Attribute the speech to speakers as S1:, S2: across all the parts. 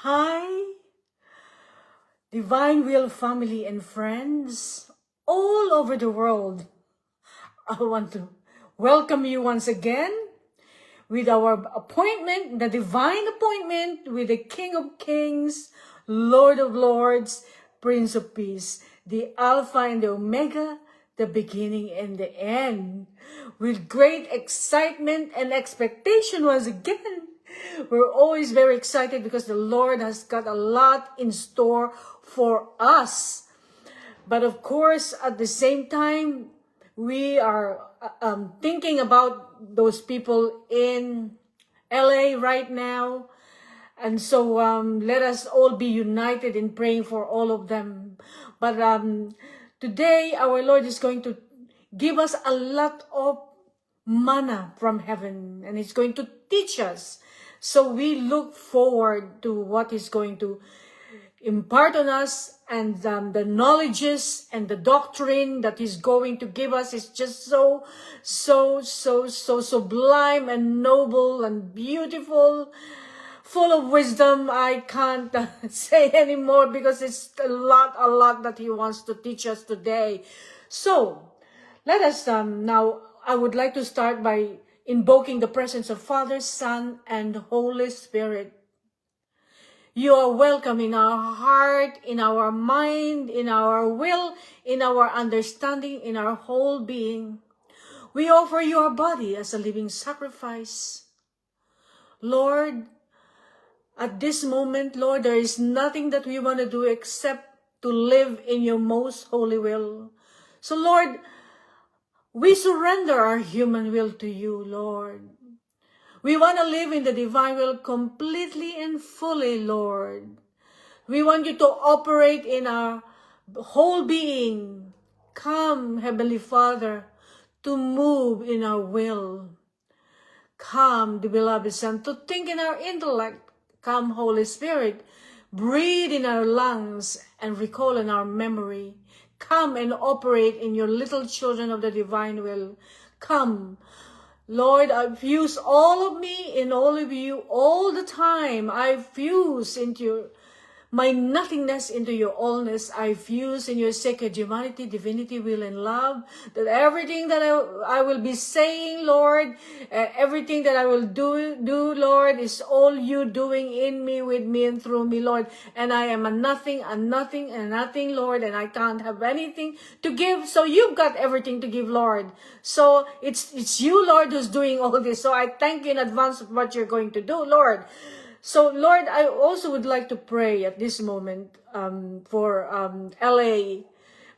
S1: Hi, Divine Will family and friends all over the world. I want to welcome you once again with our appointment, the divine appointment with the King of Kings, Lord of Lords, Prince of Peace, the Alpha and the Omega, the beginning and the end. With great excitement and expectation once again, we're always very excited because the Lord has got a lot in store for us. But of course, at the same time, we are thinking about those people in LA right now. And so let us all be united in praying for all of them. But today, our Lord is going to give us a lot of manna from heaven, and He's going to teach us. So we look forward to what He's going to impart on us, and the knowledges and the doctrine that He's going to give us is just so sublime and noble and beautiful, full of wisdom. I can't say anymore because it's a lot that He wants to teach us today. So let us now, I would like to start by invoking the presence of Father, Son, and Holy Spirit. You are welcome in our heart, in our mind, in our will, in our understanding, in our whole being. We offer you our body as a living sacrifice. Lord, at this moment, Lord, there is nothing that we want to do except to live in your most holy will. So, Lord, we surrender our human will to you, Lord. We want to live in the divine will completely and fully, Lord. We want you to operate in our whole being. Come, Heavenly Father, to move in our will. Come, the beloved Son, to think in our intellect. Come, Holy Spirit, breathe in our lungs and recall in our memory. Come and operate in your little children of the divine will. Come, Lord, I fuse all of me in all of you all the time. I fuse into my nothingness into your allness. I fuse in your sacred humanity, divinity, will, and love. That everything that I will be saying, Lord, everything that I will do, Lord, is all you doing in me, with me, and through me, Lord. And I am a nothing, Lord, and I can't have anything to give. So you've got everything to give, Lord. So it's you, Lord, who's doing all this. So I thank you in advance of what you're going to do, Lord. So, Lord, I also would like to pray at this moment for LA,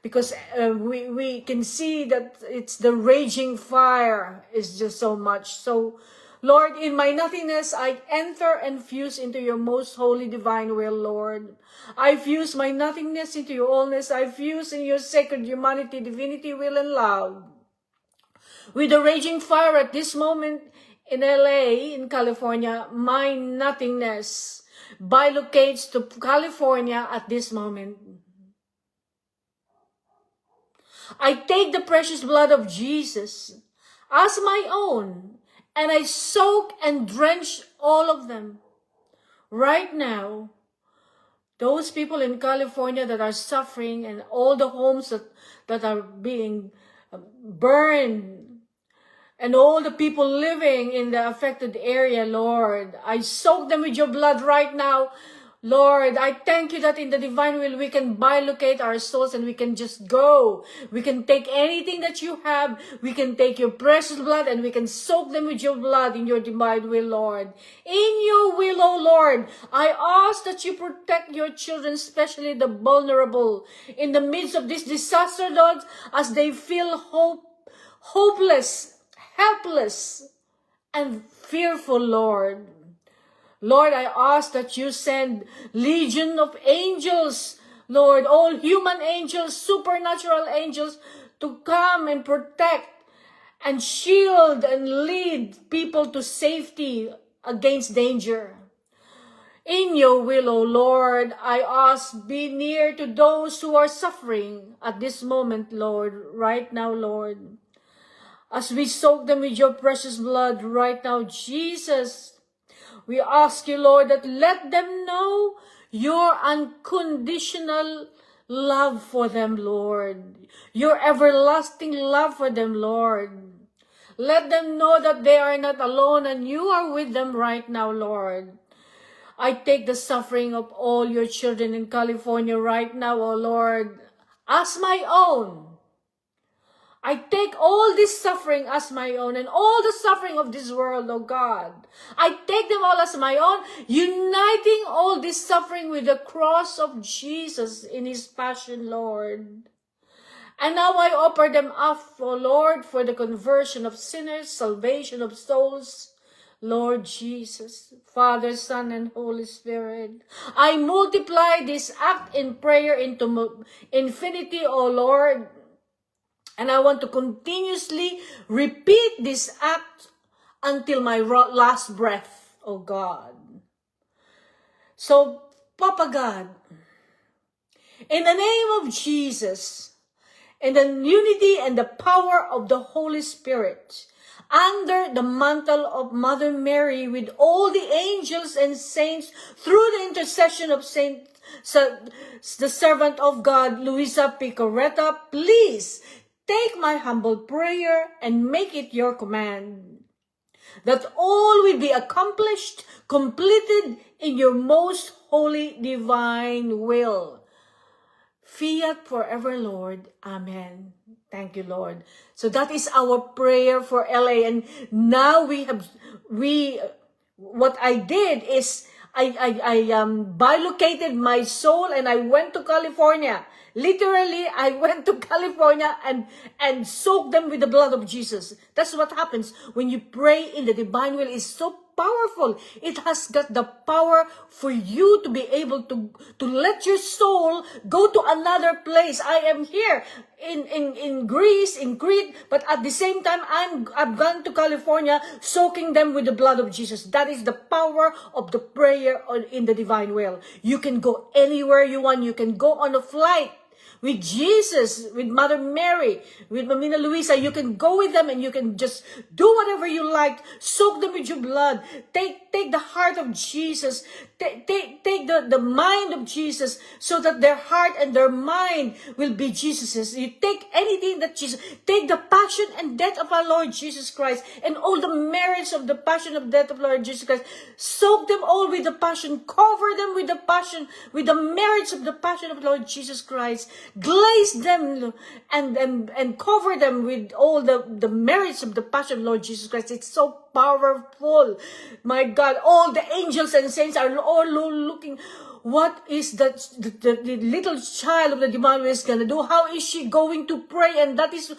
S1: because we can see that it's the raging fire is just so much. So, Lord, in my nothingness, I enter and fuse into your most holy divine will, Lord. I fuse my nothingness into your allness. I fuse in your sacred humanity, divinity, will, and love. With the raging fire at this moment, in LA, in California, my nothingness bilocates to California at this moment. I take the precious blood of Jesus as my own, and I soak and drench all of them. Right now, those people in California that are suffering, and all the homes that are being burned, and all the people living in the affected area, Lord, I soak them with your blood right now. Lord, I thank you that in the divine will we can bilocate our souls and we can just go. We can take anything that you have. We can take your precious blood and we can soak them with your blood in your divine will, Lord. In your will, oh Lord, I ask that you protect your children, especially the vulnerable, in the midst of this disaster, Lord, as they feel hopeless, helpless, and fearful, Lord. Lord, I ask that you send legion of angels, Lord, all human angels, supernatural angels, to come and protect and shield and lead people to safety against danger. In your will, O Lord, I ask, be near to those who are suffering at this moment, Lord, right now, Lord. As we soak them with your precious blood right now, Jesus, We ask you, Lord, that let them know your unconditional love for them, Lord. Your everlasting love for them, Lord. Let them know that they are not alone and you are with them right now, Lord. I take the suffering of all your children in California right now, O Lord, as my own. I take all this suffering as my own and all the suffering of this world, O God. I take them all as my own, uniting all this suffering with the cross of Jesus in his passion, Lord. And now I offer them up, O Lord, for the conversion of sinners, salvation of souls, Lord Jesus, Father, Son, and Holy Spirit. I multiply this act in prayer into infinity, O Lord. And I want to continuously repeat this act until my last breath, O God. So, Papa God, in the name of Jesus, in the unity and the power of the Holy Spirit, under the mantle of Mother Mary, with all the angels and saints, through the intercession of the servant of God, Luisa Picoretta, please take my humble prayer and make it your command, that all will be accomplished, completed in your most holy divine will. Fiat forever, Lord. Amen. Thank you, Lord. So that is our prayer for LA. And now what I did is I bilocated my soul and I went to California. Literally, I went to California and soaked them with the blood of Jesus. That's what happens when you pray in the divine will. It's so powerful. It has got the power for you to be able to let your soul go to another place. I am here in Greece, in Crete, but at the same time, I've gone to California, soaking them with the blood of Jesus. That is the power of the prayer in the divine will. You can go anywhere you want. You can go on a flight with Jesus, with Mother Mary, with Mamina Luisa. You can go with them and you can just do whatever you like. Soak them with your blood. Take the heart of Jesus. Take the mind of Jesus, so that their heart and their mind will be Jesus's. You take anything that Jesus, take the passion and death of our Lord Jesus Christ and all the merits of the passion and death of Lord Jesus Christ. Soak them all with the passion. Cover them with the passion, with the merits of the passion of Lord Jesus Christ. Glaze them and cover them with all the merits of the passion of Lord Jesus Christ. It's so powerful. My God, all the angels and saints are all looking. What is that the little child of the divine will is going to do? How is she going to pray? And that is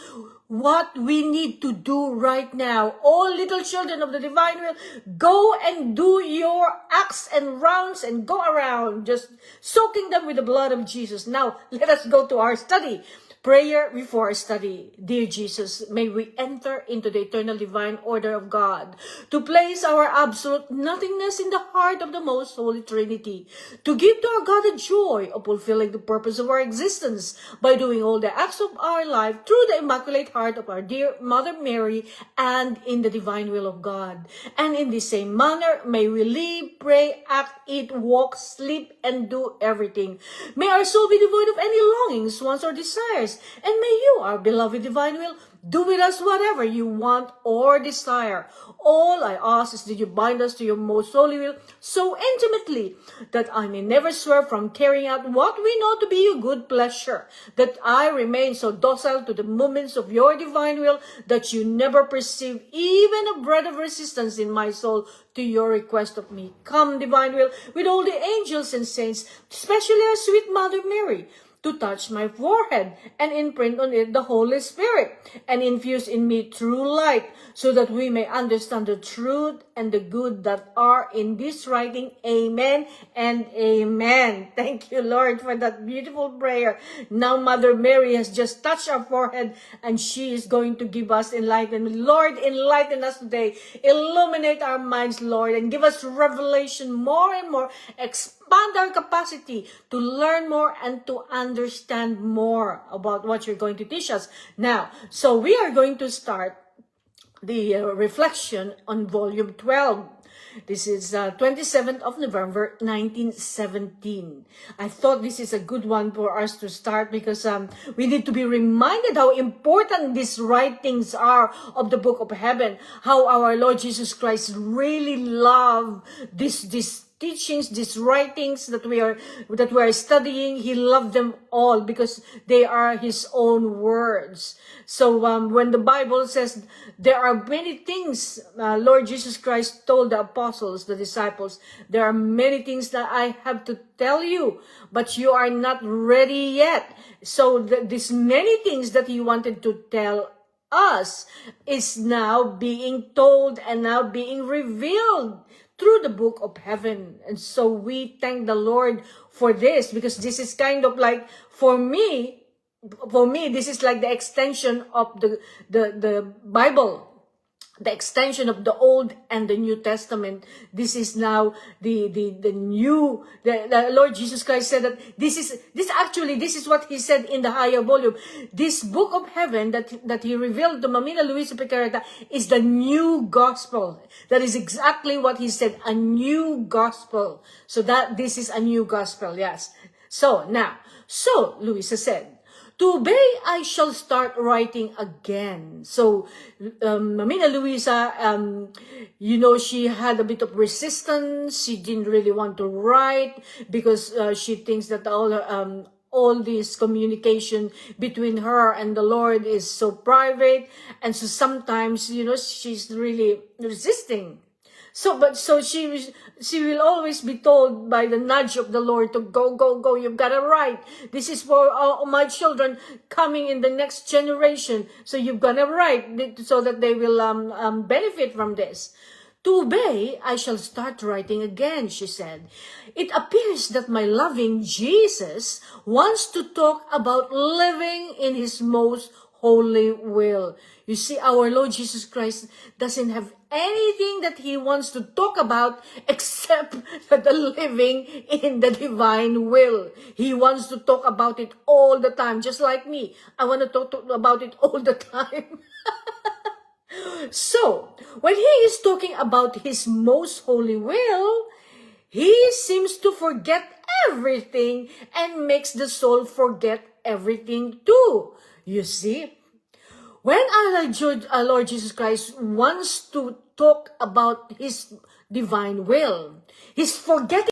S1: what we need to do right now. All little children of the divine will, go and do your acts and rounds and go around, just soaking them with the blood of Jesus. Now, let us go to our study. Prayer before our study. Dear Jesus, may we enter into the eternal divine order of God, to place our absolute nothingness in the heart of the most holy Trinity, to give to our God the joy of fulfilling the purpose of our existence by doing all the acts of our life through the Immaculate Heart of our dear Mother Mary and in the divine will of God. And in the same manner, may we live, pray, act, eat, walk, sleep, and do everything. May our soul be devoid of any longings, wants, or desires. And may you, our beloved divine will, do with us whatever you want or desire. All I ask is that you bind us to your most holy will so intimately that I may never swerve from carrying out what we know to be your good pleasure, that I remain so docile to the movements of your divine will that you never perceive even a breath of resistance in my soul to your request of me. Come, divine will, with all the angels and saints, especially our sweet Mother Mary, to touch my forehead and imprint on it the Holy Spirit and infuse in me true light, so that we may understand the truth and the good that are in this writing. Amen and amen. Thank you, Lord, for that beautiful prayer. Now Mother Mary has just touched our forehead and she is going to give us enlightenment. Lord, enlighten us today. Illuminate our minds, Lord, and give us revelation more and more. Expand our capacity to learn more and to understand more about what you're going to teach us. Now, so we are going to start the reflection on volume 12. This is 27th of November, 1917. I thought this is a good one for us to start because we need to be reminded how important these writings are of the book of heaven, how our Lord Jesus Christ really loved this teachings, these writings that we are studying. He loved them all because they are his own words. So when the Bible says there are many things Lord Jesus Christ told the apostles, the disciples, there are many things that I have to tell you, but you are not ready yet. So these many things that he wanted to tell us is now being told and now being revealed through the book of heaven. And so we thank the Lord for this, because this is kind of like, for me, this is like the extension of the Bible, the extension of the Old and the New Testament. This is now the new. The Lord Jesus Christ said that this is what he said in the higher volume. This book of heaven that he revealed to Mamina Luisa Picareta is the new gospel. That is exactly what he said, a new gospel. So that this is a new gospel, yes. So Luisa said, to obey, I shall start writing again. So, Mamina Luisa, she had a bit of resistance. She didn't really want to write because she thinks that all this communication between her and the Lord is so private. And so sometimes, she's really resisting. So she will always be told by the nudge of the Lord to go, you've got to write. This is for all my children coming in the next generation. So you've got to write so that they will benefit from this. To obey, I shall start writing again, she said. It appears that my loving Jesus wants to talk about living in his most holy will. You see, our Lord Jesus Christ doesn't have anything that he wants to talk about except the living in the divine will. He wants to talk about it all the time, just like me. I want to talk about it all the time. So, when he is talking about his most holy will, he seems to forget everything and makes the soul forget everything too. You see, when our Lord Jesus Christ wants to talk about his divine will, he's forgetting,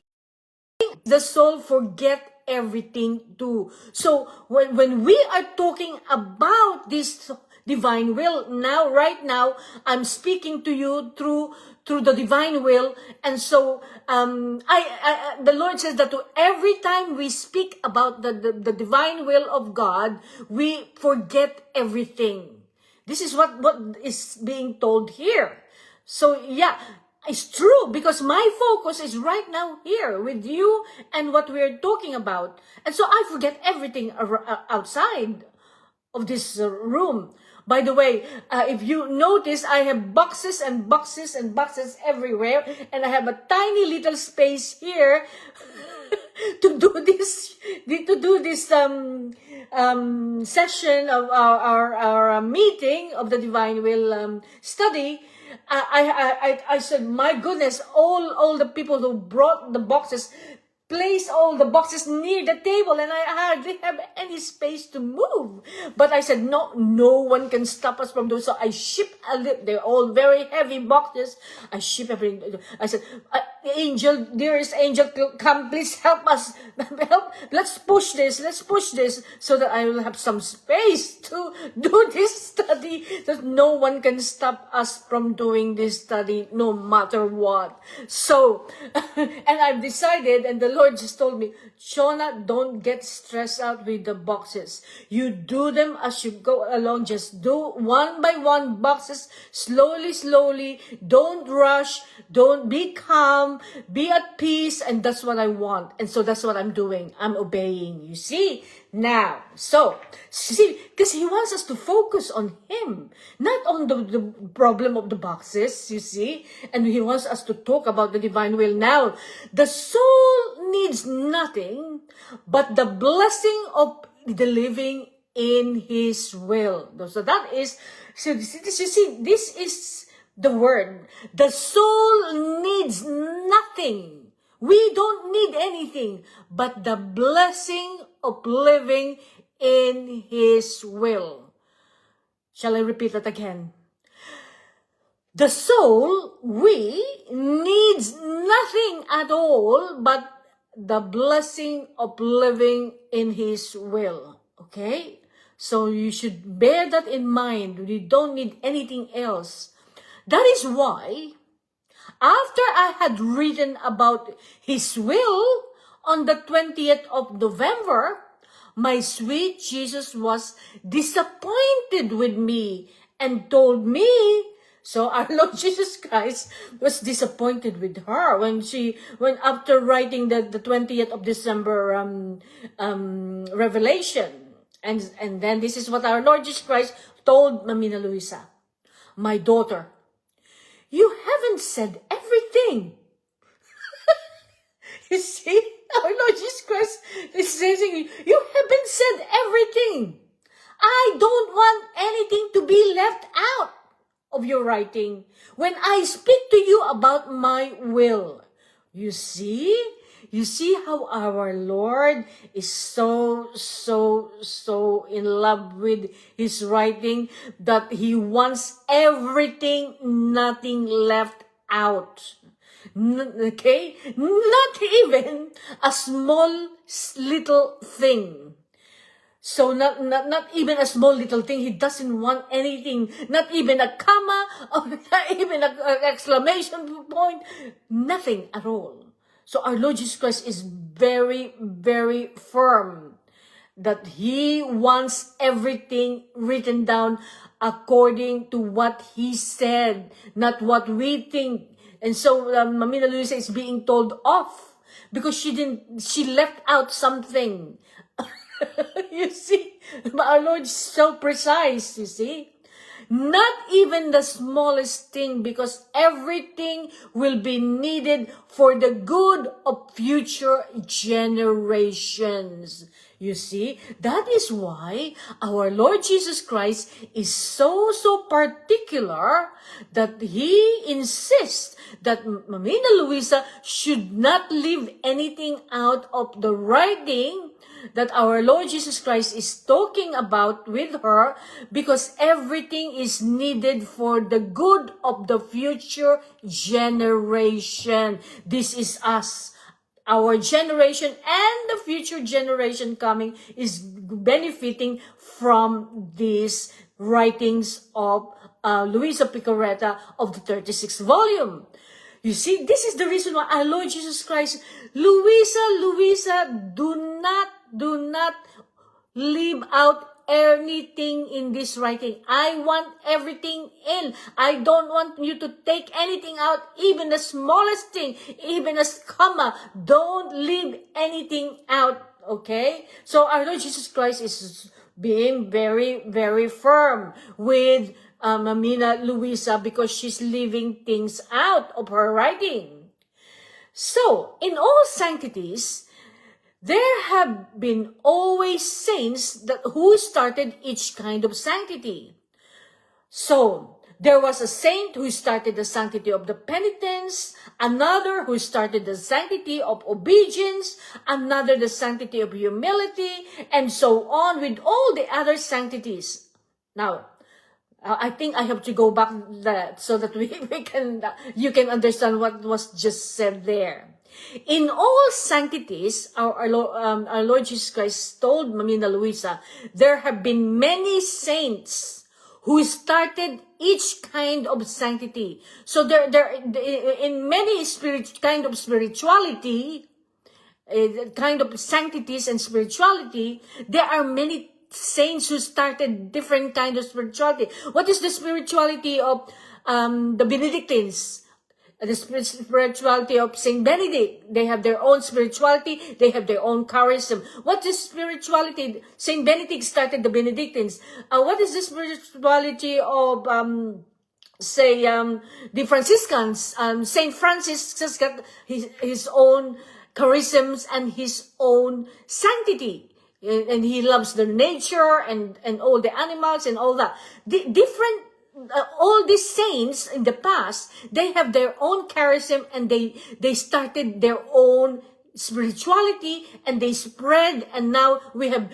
S1: the soul forget everything too. So when we are talking about this divine will, right now, I'm speaking to you through the divine will. And so the Lord says that every time we speak about the divine will of God, we forget everything. This is what is being told here. So yeah, it's true, because my focus is right now here with you and what we're talking about. And so I forget everything outside of this room. By the way, if you notice, I have boxes and boxes and boxes everywhere, and I have a tiny little space here to do this session of our meeting of the Divine Will study. I said, my goodness, all the people who brought the boxes, place all the boxes near the table, and I hardly have any space to move. But I said, no one can stop us from doing so. I ship they're all very heavy boxes. I ship everything. I said, Angel, dearest Angel, come, please help us. Let's push this, so that I will have some space to do this study, that no one can stop us from doing this study, no matter what. So, and I've decided, and the Lord just told me, Shona, don't get stressed out with the boxes. You do them as you go along. Just do one by one boxes, slowly. Don't rush. Don't be calm. Be at peace. And that's what I want. And so that's what I'm doing. I'm obeying. You see? Now, so, see, because he wants us to focus on him, not on the problem of the boxes, you see? And he wants us to talk about the divine will. Now, the soul needs nothing but the blessing of the living in his will. So that is, so you see, this the word. The soul needs nothing. We don't need anything but the blessing of living in His will. Shall I repeat that again? The soul, we, needs nothing at all but the blessing of living in His will. Okay? So you should bear that in mind. We don't need anything else. That is why, after I had written about His will on the 20th of November, my sweet Jesus was disappointed with me and told me. So our Lord Jesus Christ was disappointed with her when after writing the 20th of December Revelation. And then this is what our Lord Jesus Christ told Mamina Luisa, my daughter, you haven't said everything. You see, our Lord Jesus Christ is saying, you haven't said everything. I don't want anything to be left out of your writing when I speak to you about my will. You see how our Lord is so in love with His writing that He wants everything, nothing left out. Okay? Not even a small little thing. So not even a small little thing. He doesn't want anything. Not even a comma or not even an exclamation point. Nothing at all. So our Lord Jesus Christ is very, very firm that He wants everything written down according to what He said, not what we think. And so Mamina Luisa is being told off because she left out something. You see, our Lord is so precise, you see. Not even the smallest thing, because everything will be needed for the good of future generations. You see, that is why our Lord Jesus Christ is so particular that He insists that Mamina Luisa should not leave anything out of the writing that our Lord Jesus Christ is talking about with her, because everything is needed for the good of the future generation. This is us. Our generation and the future generation coming is benefiting from these writings of Luisa Picarreta of the 36th volume. You see, this is the reason why our Lord Jesus Christ, Luisa, do not leave out anything in this writing. I want everything in. I don't want you to take anything out, even the smallest thing, even a comma. Don't leave anything out, okay? So our Lord Jesus Christ is being very, very firm with Mamina Luisa because she's leaving things out of her writing. So, in all sanctities, there have been always saints who started each kind of sanctity. So, there was a saint who started the sanctity of the penitence, another who started the sanctity of obedience, another the sanctity of humility, and so on with all the other sanctities. Now, I think I have to go back that so that you can understand what was just said there. In all sanctities, our Lord Jesus Christ told Mamina Luisa, there have been many saints who started each kind of sanctity. So there in many kind of spirituality, kind of sanctities and spirituality, there are many saints who started different kind of spirituality. What is the spirituality of the Benedictines? The spirituality of Saint Benedict. They have their own spirituality. They have their own charism. What is spirituality? Saint Benedict started the Benedictines. What is the spirituality of the Franciscans? Saint Francis has got his own charisms and his own sanctity. And he loves the nature and all the animals and all that. The all these saints in the past, they have their own charism, and they started their own spirituality, and they spread, and now we have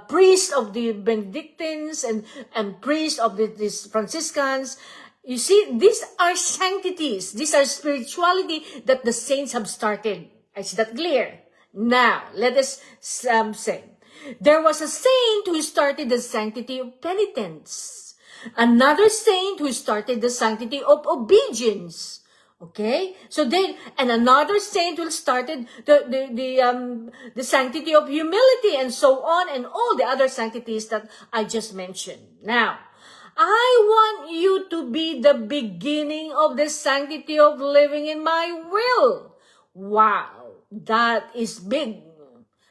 S1: priests of the Benedictines and priests of these Franciscans. You see, these are sanctities. These are spirituality that the saints have started. Is that clear? Now, let us say, there was a saint who started the sanctity of penitence. Another saint who started the sanctity of obedience. Okay? So then, and another saint who started the sanctity of humility, and so on, and all the other sanctities that I just mentioned. Now, I want you to be the beginning of the sanctity of living in my will. Wow, that is big.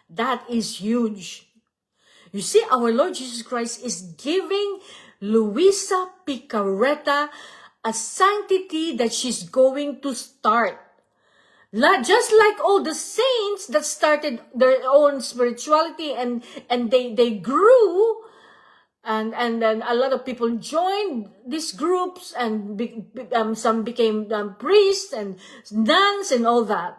S1: That is huge. You see, our Lord Jesus Christ is giving Luisa Picarreta a sanctity that she's going to start. Just like all the saints that started their own spirituality, and they grew, and then a lot of people joined these groups, and some became priests and nuns and all that.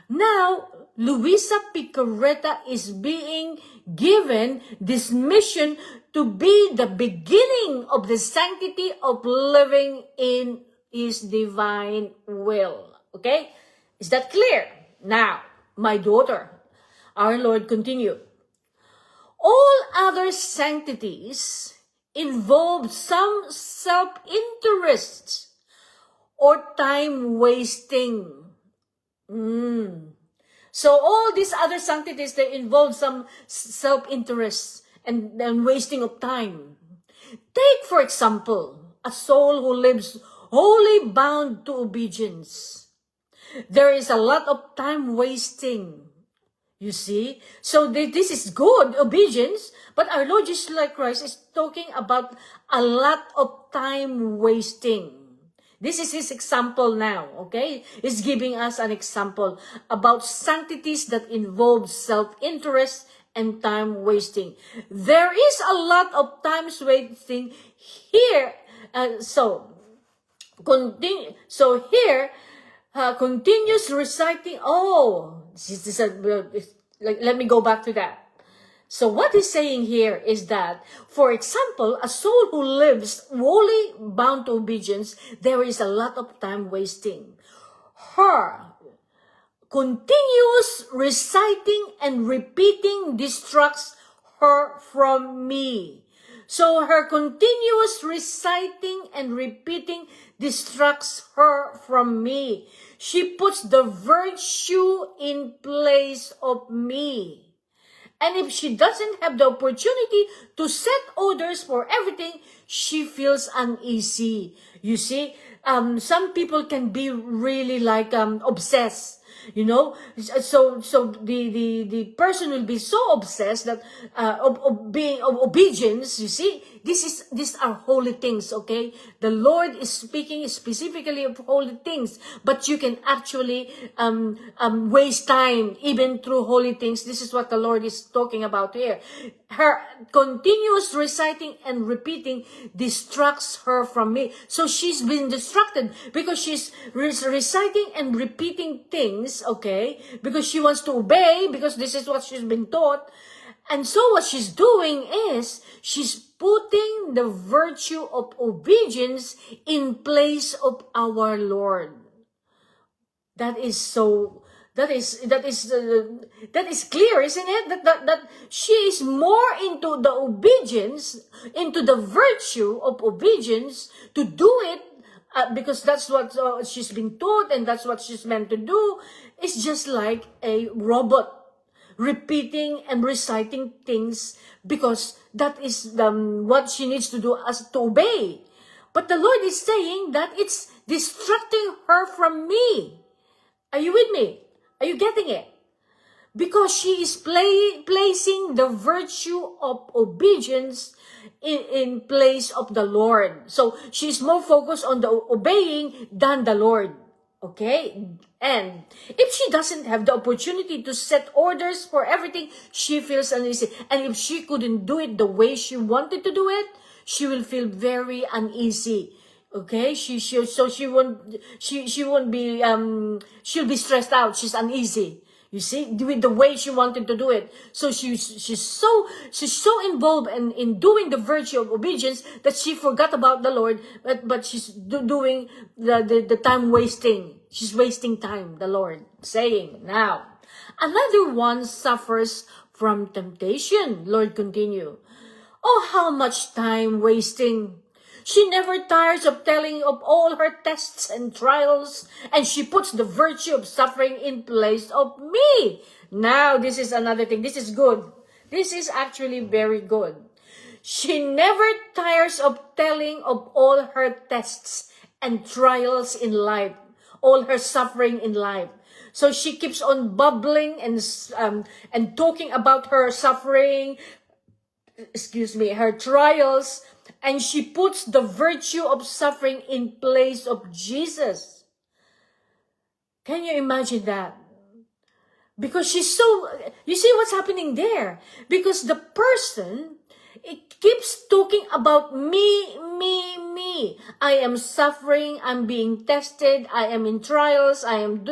S1: Now, Luisa Picarreta is being given this mission to be the beginning of the sanctity of living in His divine will. Okay? Is that clear? Now, my daughter, our Lord continued. All other sanctities involve some self-interest or time wasting. So all these other sanctities, they involve some self-interest and wasting of time. Take, for example, a soul who lives wholly bound to obedience. There is a lot of time wasting. You see? So this is good, obedience, but our Lord Jesus Christ is talking about a lot of time wasting. This is His example now, okay? He's giving us an example about sanctities that involve self-interest and time wasting. There is a lot of time wasting here. Continuous reciting. Let me go back to that. So what he's saying here is that, for example, a soul who lives wholly bound to obedience, there is a lot of time wasting. Her continuous reciting and repeating distracts her from me. So her continuous reciting and repeating distracts her from me. She puts the virtue in place of me. And if she doesn't have the opportunity to set orders for everything, she feels uneasy. You see, some people can be really like obsessed. You know, so the person will be so obsessed that of obedience. You see, these are holy things. Okay, the Lord is speaking specifically of holy things, but you can actually waste time even through holy things. This is what the Lord is talking about here. Her continuous reciting and repeating distracts her from me. So she's been distracted because she's reciting and repeating things, okay? Because she wants to obey, because this is what she's been taught. And so what she's doing is, she's putting the virtue of obedience in place of our Lord. That is clear, isn't it? That she is more into the obedience, into the virtue of obedience, to do it because that's what she's been taught, and that's what she's meant to do. It's just like a robot repeating and reciting things because that is what she needs to do as to obey. But the Lord is saying that it's distracting her from me. Are you with me? Are you getting it? Because she is placing the virtue of obedience in place of the Lord. So she's more focused on the obeying than the Lord. Okay? And if she doesn't have the opportunity to set orders for everything, she feels uneasy. And if she couldn't do it the way she wanted to do it, she will feel very uneasy. Okay, she won't be she'll be stressed out. She's uneasy. You see, with the way she wanted to do it. So she's so involved in doing the virtue of obedience that she forgot about the Lord, but she's doing the time wasting. She's wasting time, the Lord saying. Now, another one suffers from temptation. Lord, continue. Oh, how much time wasting. She never tires of telling of all her tests and trials, and she puts the virtue of suffering in place of me. Now, this is another thing. This is good. This is actually very good. She never tires of telling of all her tests and trials in life, all her suffering in life. So she keeps on bubbling and talking about her suffering, her trials, and she puts the virtue of suffering in place of Jesus. Can you imagine that? Because she's so, you see what's happening there? Because the person, it keeps talking about me. I am suffering, I'm being tested, I am in trials, I am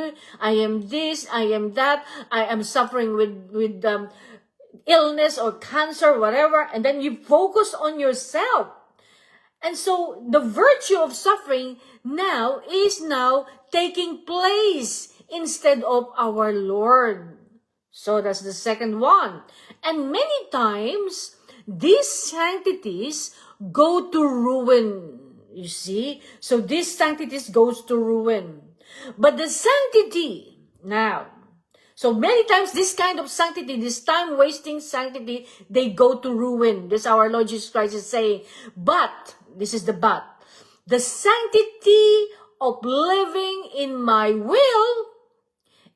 S1: this, I am that, I am suffering with illness or cancer, whatever, and then you focus on yourself. And so the virtue of suffering is now taking place instead of our Lord. So that's the second one. And many times, these sanctities go to ruin. You see? So these sanctities goes to ruin. But the sanctity, now, so many times this kind of sanctity, this time-wasting sanctity, they go to ruin. This our Lord Jesus Christ is saying. But, this is the but, the sanctity of living in my will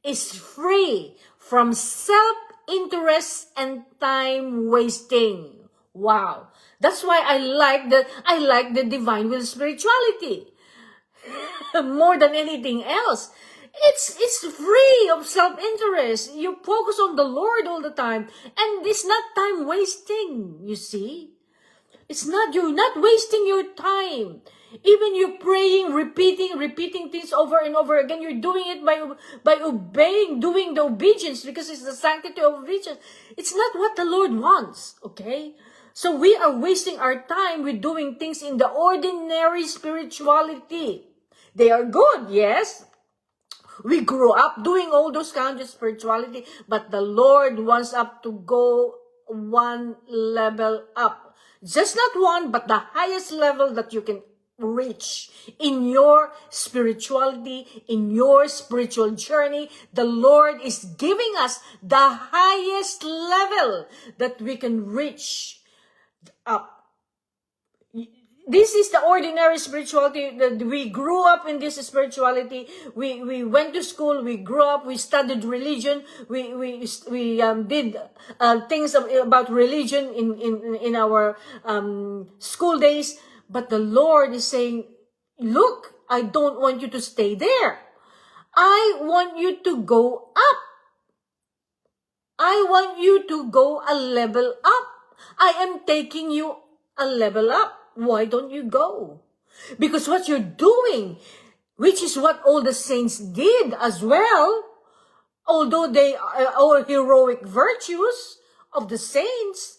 S1: is free from self-interest and time-wasting. Wow. That's why I like the divine will spirituality more than anything else. It's free of self-interest. You focus on the Lord all the time. And it's not time wasting, you see. You're not wasting your time. Even you praying, repeating things over and over again, you're doing it by obeying, doing the obedience, because it's the sanctity of obedience. It's not what the Lord wants, okay? So we are wasting our time with doing things in the ordinary spirituality. They are good, yes. We grew up doing all those kinds of spirituality, but the Lord wants us to go one level up. Just not one, but the highest level that you can reach in your spirituality, in your spiritual journey. The Lord is giving us the highest level that we can reach up. This is the ordinary spirituality that we grew up in. This spirituality. We went to school. We grew up. We studied religion. We did things about religion in our school days. But the Lord is saying, look, I don't want you to stay there. I want you to go up. I want you to go a level up. I am taking you a level up. Why don't you go? Because what you're doing, which is what all the saints did as well, although they are all heroic virtues of the saints,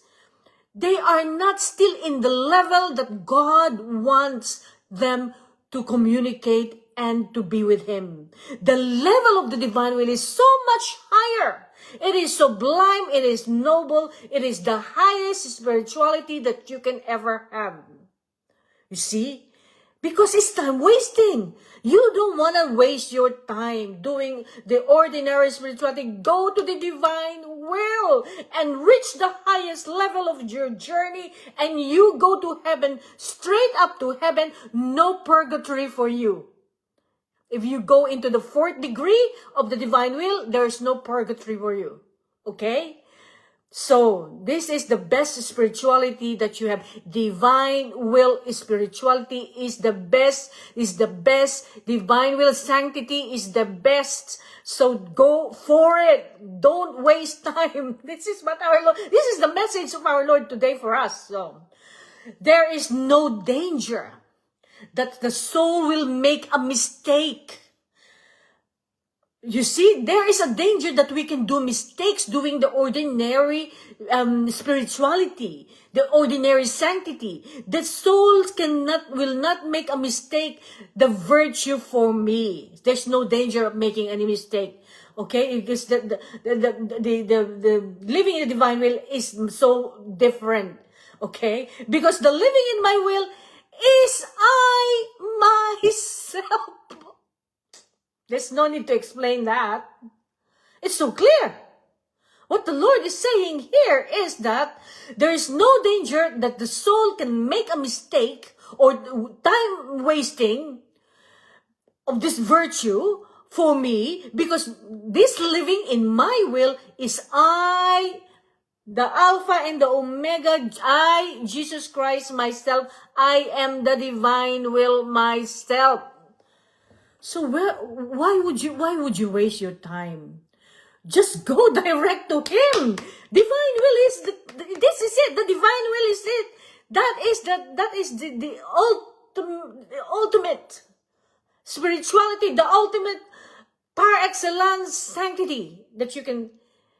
S1: they are not still in the level that God wants them to communicate and to be with Him. The level of the divine will is so much higher. It is sublime, it is noble, it is the highest spirituality that you can ever have. You see? Because it's time wasting. You don't want to waste your time doing the ordinary spirituality. Go to the divine will and reach the highest level of your journey, and you go to heaven, straight up to heaven, no purgatory for you. If you go into the 4th degree of the divine will, there's no purgatory for you. Okay? So, this is the best spirituality that you have. Divine will spirituality is the best. Divine will sanctity is the best. So, go for it. Don't waste time. This is the message of our Lord today for us. So, there is no danger that the soul will make a mistake. You see, there is a danger that we can do mistakes doing the ordinary spirituality, the ordinary sanctity. The soul will not make a mistake. The virtue for me, there's no danger of making any mistake. Okay, because the living in the divine will is so different. Okay, because the living in my will is I myself. There's no need to explain that. It's so clear. What the Lord is saying here is that there is no danger that the soul can make a mistake or time wasting of this virtue for me, because this living in my will is I, the Alpha and the Omega, I, Jesus Christ myself. I am the divine will myself. So why would you waste your time? Just go direct to Him. Divine will is this is it. The divine will is it. That is the ultimate spirituality, the ultimate par excellence sanctity that you can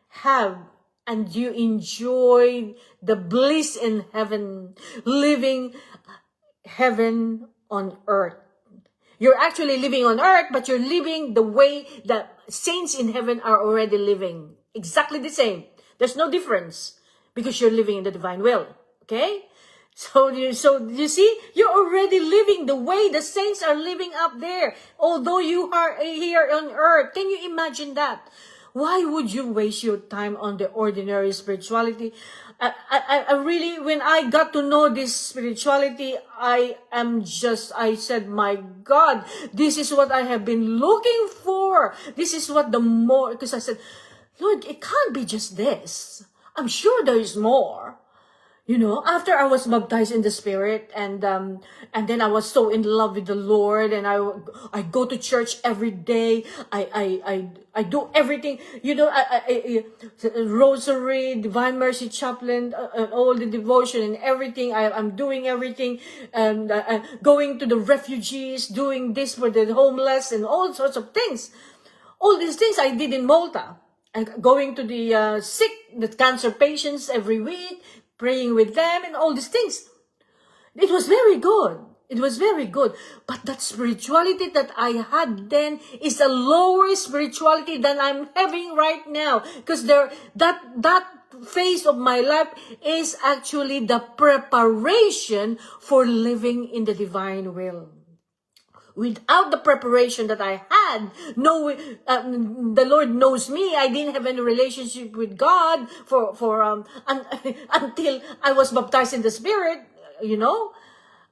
S1: have, and you enjoy the bliss in heaven, living heaven on earth. You're actually living on earth, but you're living the way that saints in heaven are already living. Exactly the same. There's no difference because you're living in the divine will. Okay? So you see, you're already living the way the saints are living up there, although you are here on earth. Can you imagine that? Why would you waste your time on the ordinary spirituality? I really, when I got to know this spirituality, I said, my God, this is what I have been looking for. This is what because I said, Lord, it can't be just this. I'm sure there is more. You know, after I was baptized in the Spirit, and then I was so in love with the Lord, and I go to church every day. I do everything. You know, I Rosary, Divine Mercy Chaplain, all the devotion and everything. I'm doing everything, and going to the refugees, doing this for the homeless, and all sorts of things. All these things I did in Malta, and going to the sick, the cancer patients every week, praying with them and all these things. It was very good. It was very good. But that spirituality that I had then is a lower spirituality than I'm having right now. Because that phase of my life is actually the preparation for living in the divine will. Without the preparation that I had, the Lord knows me. I didn't have any relationship with God until I was baptized in the Spirit. You know,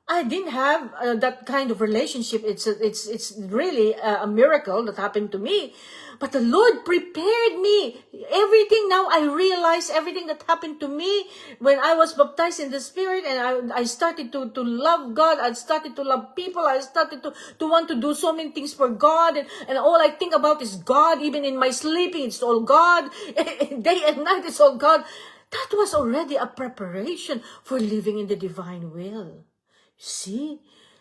S1: I didn't have that kind of relationship. It's really a miracle that happened to me. But the Lord prepared me. Everything now I realize everything that happened to me when I was baptized in the Spirit, and I started to love God. I started to love people. I started to want to do so many things for God. And all I think about is God. Even in my sleeping, it's all God. Day and night, it's all God. That was already a preparation for living in the divine will. See?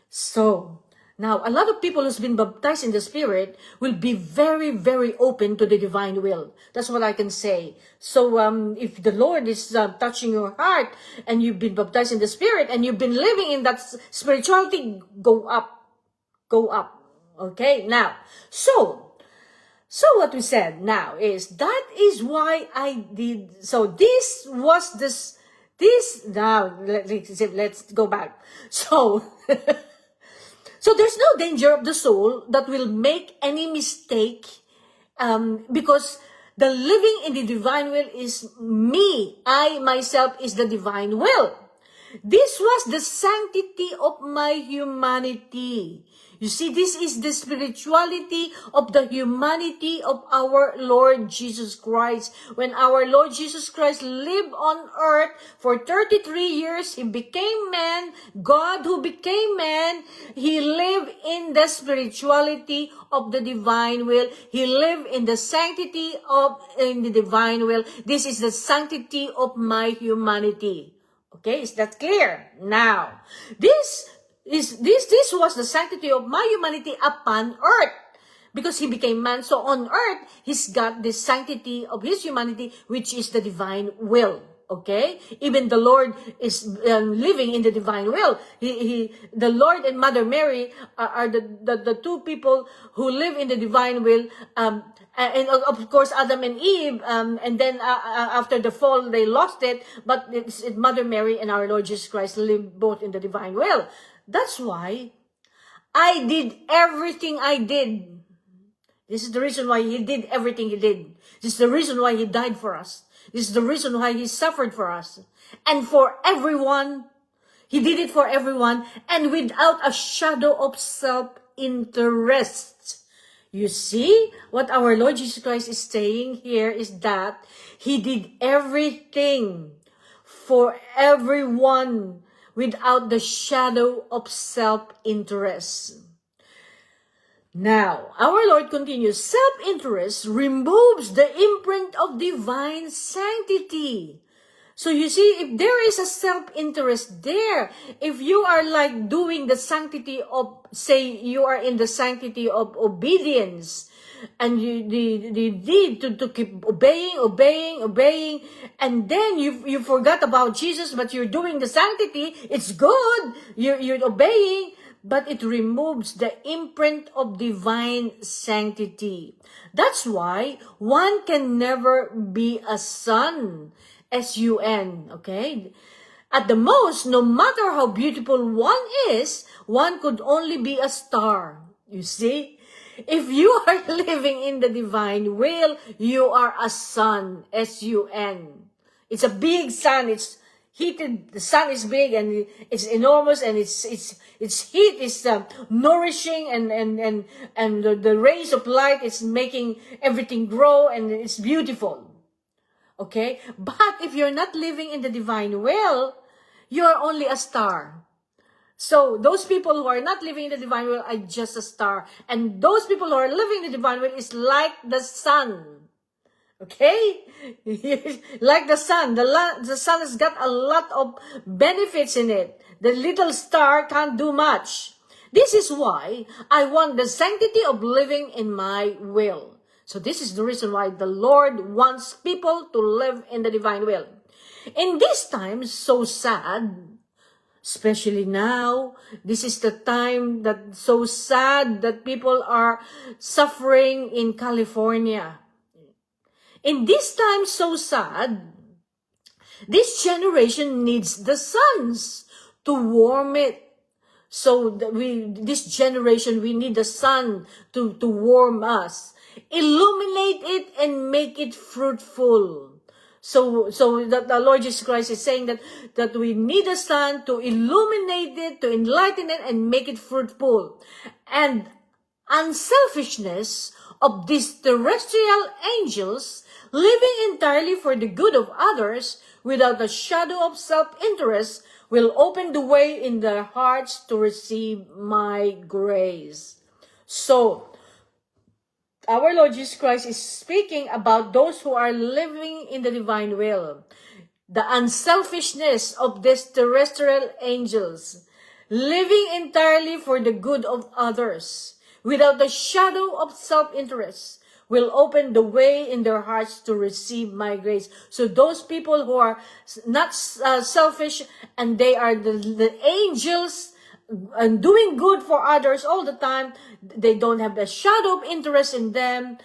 S1: So, now, a lot of people who's been baptized in the Spirit will be very, very open to the divine will. That's what I can say. So, if the Lord is touching your heart, and you've been baptized in the Spirit, and you've been living in that spirituality, go up. Go up. Okay? Now, so what we said now is, that is why I did, so this was now, let's go back. So, so there's no danger of the soul that will make any mistake, because the living in the divine will is me. I myself is the divine will. This was the sanctity of my humanity. You see, this is the spirituality of the humanity of our Lord Jesus Christ. When our Lord Jesus Christ lived on earth for 33 years, He became man, God who became man. He lived in the spirituality of the divine will. He lived in the sanctity in the divine will. This is the sanctity of my humanity. Okay, is that clear? Now, this was the sanctity of my humanity upon earth. Because he became man, so on earth, he's got the sanctity of his humanity, which is the divine will. Okay? Even the Lord is living in the divine will. The Lord and Mother Mary are the two people who live in the divine will. And of course, Adam and Eve, and then after the fall, they lost it. But it's Mother Mary and our Lord Jesus Christ live both in the divine will. That's why I did everything I did. This is the reason why he did everything he did. This is the reason why he died for us. This is the reason why he suffered for us. And for everyone, he did it for everyone, and without a shadow of self-interest. You see, what our Lord Jesus Christ is saying here is that he did everything for everyone without the shadow of self-interest. Now, our Lord continues, self-interest removes the imprint of divine sanctity. So you see, if there is a self-interest there, if you are like doing the sanctity of, say, you are in the sanctity of obedience, and you need to keep obeying, and then you forgot about Jesus, but you're doing the sanctity, it's good, you're obeying, but it removes the imprint of divine sanctity. That's why one can never be a son, S-U-N, okay? At the most, no matter how beautiful one is, one could only be a star. You see? If you are living in the divine will, you are a sun, S-U-N. It's a big sun, it's heated, the sun is big and it's enormous, and its heat is nourishing, and the rays of light is making everything grow, and it's beautiful. Okay? But if you're not living in the divine will, you're only a star. So those people who are not living in the divine will are just a star. And those people who are living in the divine will is like the sun. Okay? Like the sun. The sun has got a lot of benefits in it. The little star can't do much. This is why I want the sanctity of living in my will. So this is the reason why the Lord wants people to live in the divine will. In these times, so sad, especially now, this is the time that so sad that people are suffering in California. In this time so sad, this generation needs the suns to warm it. So this generation, we need the sun to warm us. Illuminate it and make it fruitful. So the Lord Jesus Christ is saying that we need the sun to illuminate it, to enlighten it, and make it fruitful. And unselfishness of these terrestrial angels, living entirely for the good of others without a shadow of self-interest, will open the way in their hearts to receive my grace. So, our Lord Jesus Christ is speaking about those who are living in the divine will. The unselfishness of these terrestrial angels, living entirely for the good of others, without the shadow of self-interest, will open the way in their hearts to receive my grace. So those people who are not selfish, and they are the angels, and doing good for others all the time, they don't have the shadow of interest in them.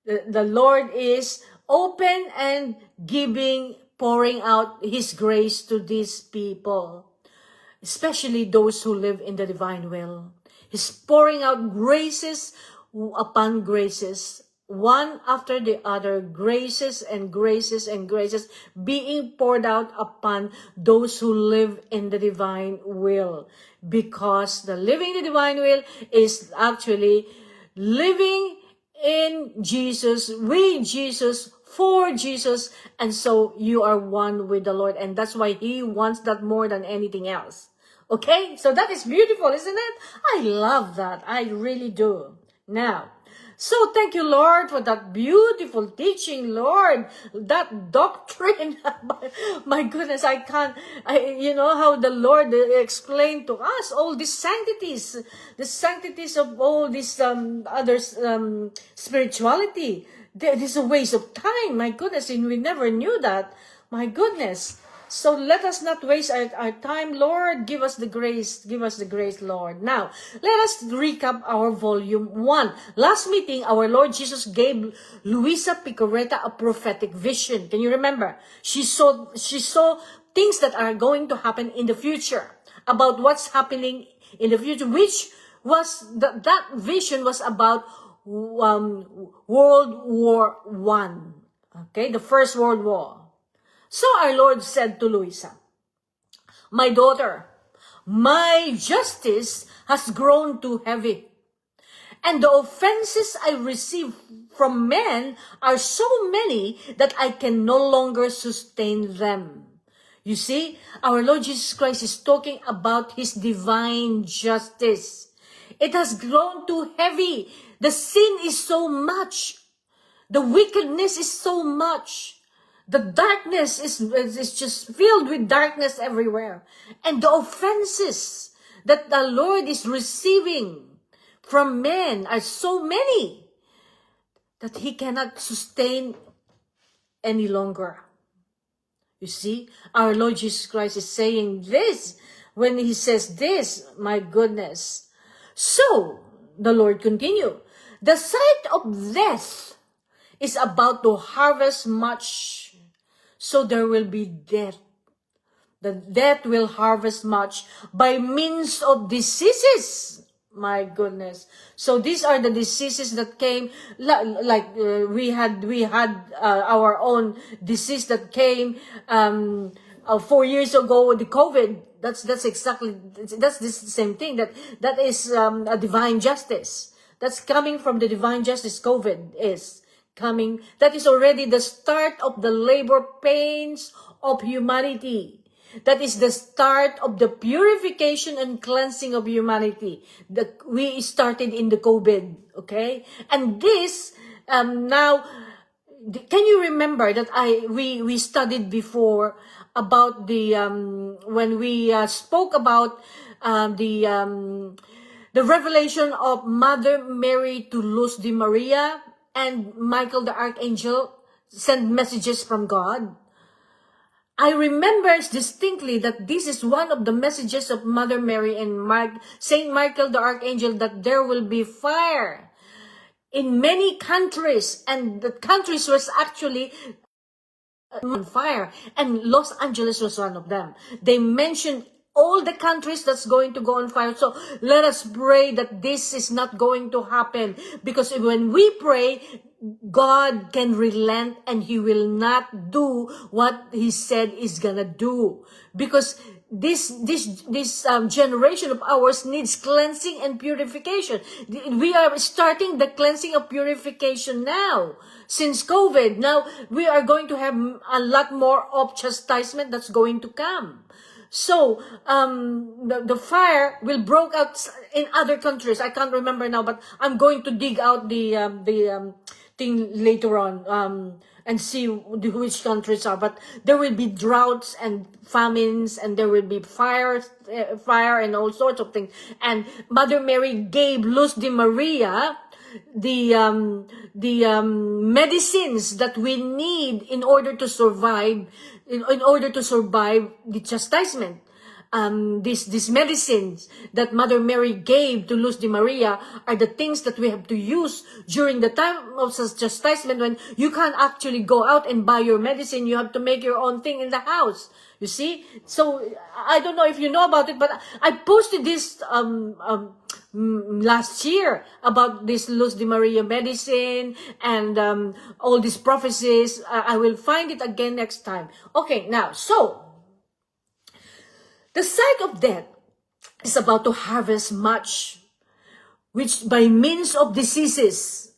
S1: The Lord is open and giving, pouring out His grace to these people, especially those who live in the divine will. He's pouring out graces upon graces, one after the other, graces and graces and graces being poured out upon those who live in the divine will. Because the living in the divine will is actually living in Jesus, with Jesus, for Jesus, and so you are one with the Lord, and that's why He wants that more than anything else. Okay? So that is beautiful, isn't it? I love that. I really do. Now, So thank you, Lord, for that beautiful teaching, Lord. That doctrine, my goodness, you know how the Lord explained to us all these sanctities, the sanctities of all this others spirituality. This is a waste of time, my goodness, and we never knew that. My goodness. So let us not waste our time, Lord. Give us the grace. Give us the grace, Lord. Now, let us recap our volume 1. Last meeting, our Lord Jesus gave Luisa Picareta a prophetic vision. Can you remember? She saw things that are going to happen in the future, about what's happening in the future, which was, that vision was about World War I. Okay, the First World War. So our Lord said to Luisa, "My daughter, my justice has grown too heavy, and the offenses I receive from men are so many that I can no longer sustain them." You see, our Lord Jesus Christ is talking about His divine justice. It has grown too heavy. The sin is so much. The wickedness is so much. The darkness is just filled with darkness everywhere. And the offenses that the Lord is receiving from men are so many that He cannot sustain any longer. You see, our Lord Jesus Christ is saying this. When He says this, my goodness. So, the Lord continued, "The sight of death is about to harvest much. So there will be death. The death will harvest much by means of diseases." My goodness. So these are the diseases that came, we had our own disease that came 4 years ago, the COVID. That's the same thing. That is a divine justice. That's coming from the divine justice. COVID is coming. That is already the start of the labor pains of humanity. That is the start of the purification and cleansing of humanity that we started in the COVID, okay? And this, now, can you remember that we studied before about the, when we spoke about the revelation of Mother Mary to Luz de Maria, and Michael the Archangel sent messages from God. I remember distinctly that this is one of the messages of Mother Mary and Saint Michael the Archangel, that there will be fire in many countries, and the countries was actually on fire, and Los Angeles was one of them. They mentioned all the countries that's going to go on fire. So let us pray that this is not going to happen, because when we pray, God can relent and He will not do what He said is gonna do, because this generation of ours needs cleansing and purification. We are starting the cleansing of purification now. Since COVID, now we are going to have a lot more of chastisement that's going to come. So, the fire will break out in other countries. I can't remember now, but I'm going to dig out the thing later on, and see which countries are. But there will be droughts and famines, and there will be fire and all sorts of things. And Mother Mary gave Luz de Maria the medicines that we need in order to survive, in order to survive the chastisement. These medicines that Mother Mary gave to Luz de Maria are the things that we have to use during the time of chastisement, when you can't actually go out and buy your medicine. You have to make your own thing in the house. You see? So, I don't know if you know about it, but I posted this last year about this Luz de Maria medicine and all these prophecies. I will find it again next time. Okay, now, so, the sight of death is about to harvest much, which by means of diseases.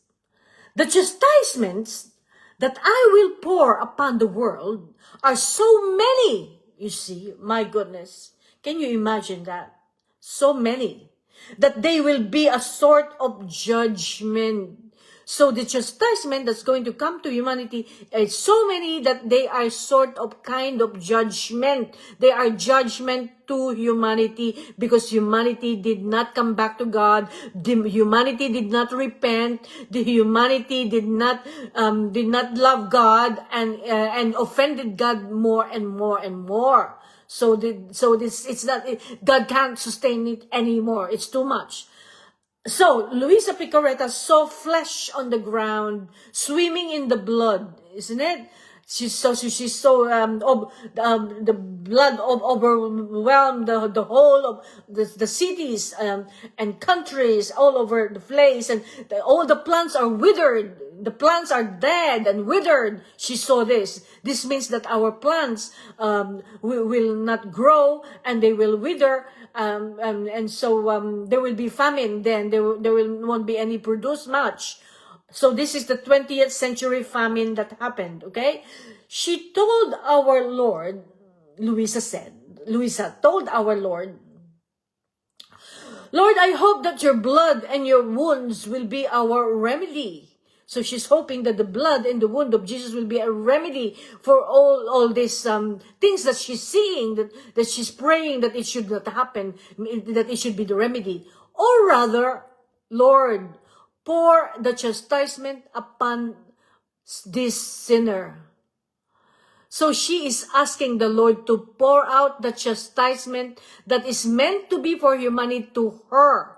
S1: The chastisements that I will pour upon the world are so many. You see, my goodness. Can you imagine that? So many. That they will be a sort of judgment So the chastisement that's going to come to humanity is so many that they are sort of kind of judgment. They are judgment to humanity because humanity did not come back to God. The humanity did not repent. The humanity did not love God and offended God more and more and more. So this it's not God can't sustain it anymore. It's too much. So, Luisa Picaretta saw flesh on the ground, swimming in the blood, isn't it? She's so the blood overwhelmed the whole of the cities and countries all over the place, and all the plants are withered. The plants are dead and withered. She saw this. This means that our plants will not grow and they will wither. And so there will be famine then. There won't be any produce much. So this is the 20th century famine that happened, okay? She told our Lord, Luisa told our Lord, Lord, I hope that your blood and your wounds will be our remedy. So she's hoping that the blood and the wound of Jesus will be a remedy for all these things that she's seeing, that she's praying that it should not happen, that it should be the remedy. Or rather, Lord, pour the chastisement upon this sinner. So she is asking the Lord to pour out the chastisement that is meant to be for humanity to her.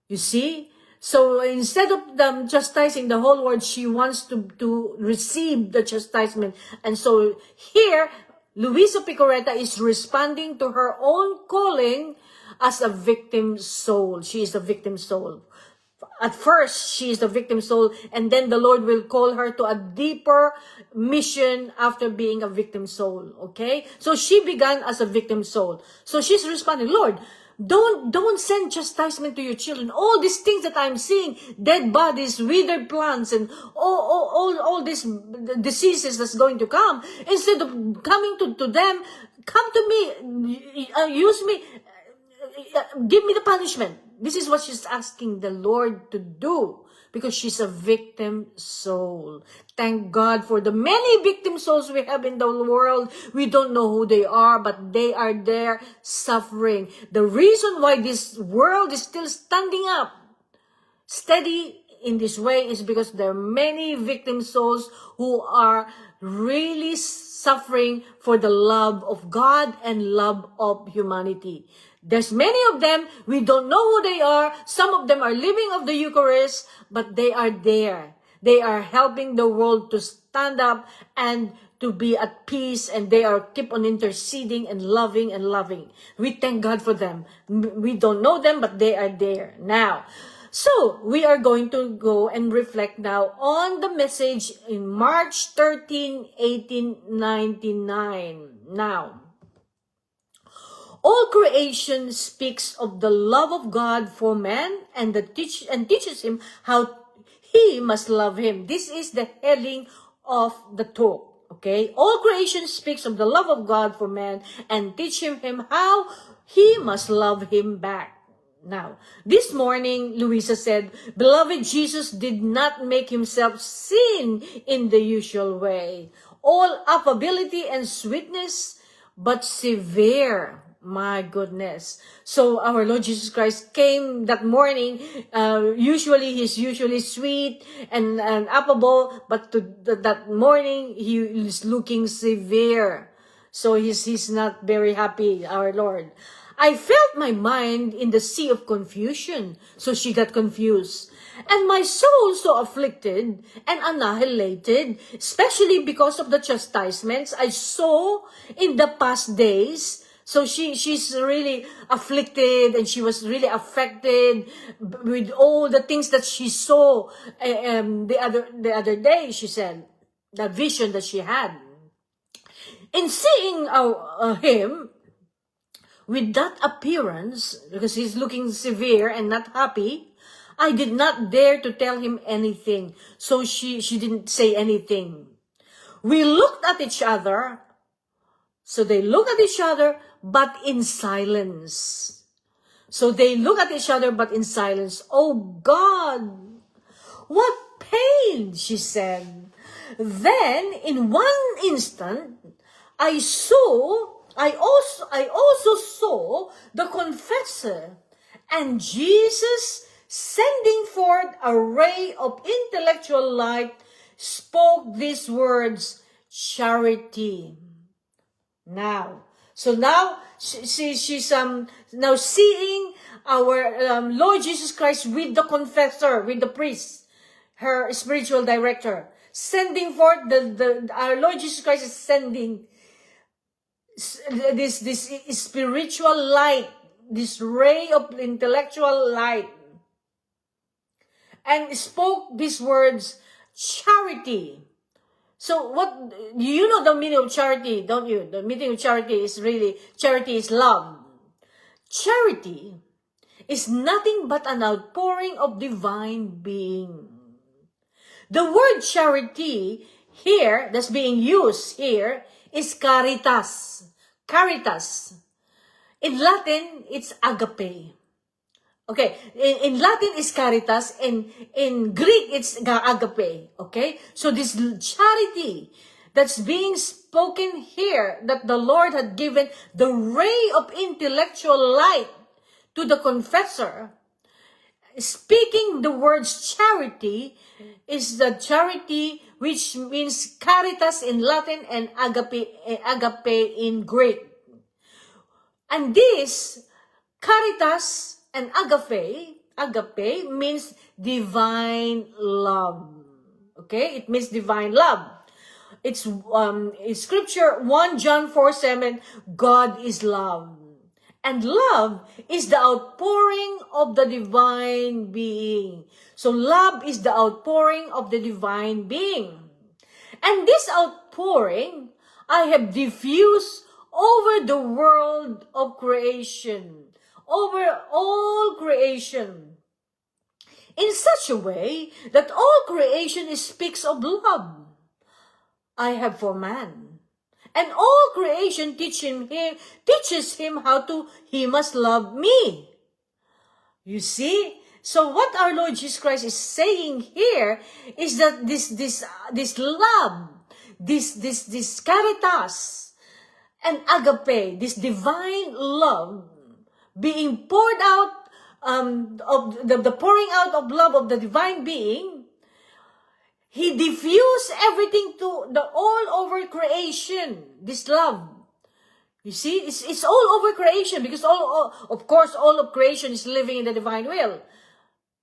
S1: You see? So instead of them chastising the whole world, she wants to receive the chastisement. And so here, Luisa Picaretta is responding to her own calling as a victim soul. She is a victim soul. At first, she is the victim soul, and then the Lord will call her to a deeper mission after being a victim soul, okay? So she began as a victim soul. So she's responding, Lord, don't send chastisement to your children. All these things that I'm seeing, dead bodies, withered plants, and all these diseases that's going to come, instead of coming to them, come to me, use me, give me the punishment. This is what she's asking the Lord to do because she's a victim soul. Thank God for the many victim souls we have in the world. We don't know who they are, but they are there suffering. The reason why this world is still standing up steady in this way is because there are many victim souls who are really suffering for the love of God and love of humanity. There's many of them, we don't know who they are. Some of them are living of the Eucharist, but they are there. They are helping the world to stand up and to be at peace, and they are keep on interceding and loving and loving. We thank God for them. We don't know them, but they are there now. So, we are going to go and reflect now on the message in March 13, 1899. Now, all creation speaks of the love of God for man and teaches him how he must love him. This is the heading of the talk. Okay? All creation speaks of the love of God for man and teaching him how he must love him back. Now, this morning, Luisa said, Beloved, Jesus did not make himself sin in the usual way. All affability and sweetness, but severe. My goodness. So our Lord Jesus Christ came that morning. He's usually sweet and affable, but that morning he is looking severe. So he's not very happy, our Lord. I felt my mind in the sea of confusion. So she got confused. And my soul so afflicted and annihilated, especially because of the chastisements I saw in the past days. So she's really afflicted and she was really affected with all the things that she saw the other day, she said, the vision that she had. In seeing him with that appearance, because he's looking severe and not happy, I did not dare to tell him anything. So she didn't say anything. We looked at each other. So they look at each other, but in silence. So they look at each other, but in silence. Oh God, What pain, she said. Then, in one instant, I also saw the confessor, and Jesus, sending forth a ray of intellectual light, spoke these words, charity. Now, so now she's now seeing our Lord Jesus Christ with the confessor, with the priest, her spiritual director, sending forth our Lord Jesus Christ is sending this spiritual light, this ray of intellectual light, and spoke these words, charity. So what, you know the meaning of charity, don't you? The meaning of charity is charity is love. Charity is nothing but an outpouring of divine being. The word charity here, that's being used here, is caritas. Caritas. In Latin, it's agape. Okay, in Latin is caritas, and in Greek it's agape. Okay, so this charity that's being spoken here, that the Lord had given the ray of intellectual light to the confessor, speaking the words charity is the charity which means caritas in Latin and agape in Greek. And this caritas and agape means divine love. Okay, it means divine love. It's in scripture 1 John 4:7, God is love. And love is the outpouring of the divine being. So love is the outpouring of the divine being. And this outpouring I have diffused over the world of creation, over all creation, in such a way that all creation speaks of love I have for man. And all creation teaches him how he must love me. You see? So what our Lord Jesus Christ is saying here is that this love, this caritas and agape, this divine love being poured out, of the pouring out of love of the divine being, He diffused everything to the all over creation. This love, you see, it's all over creation, because of course all of creation is living in the divine will.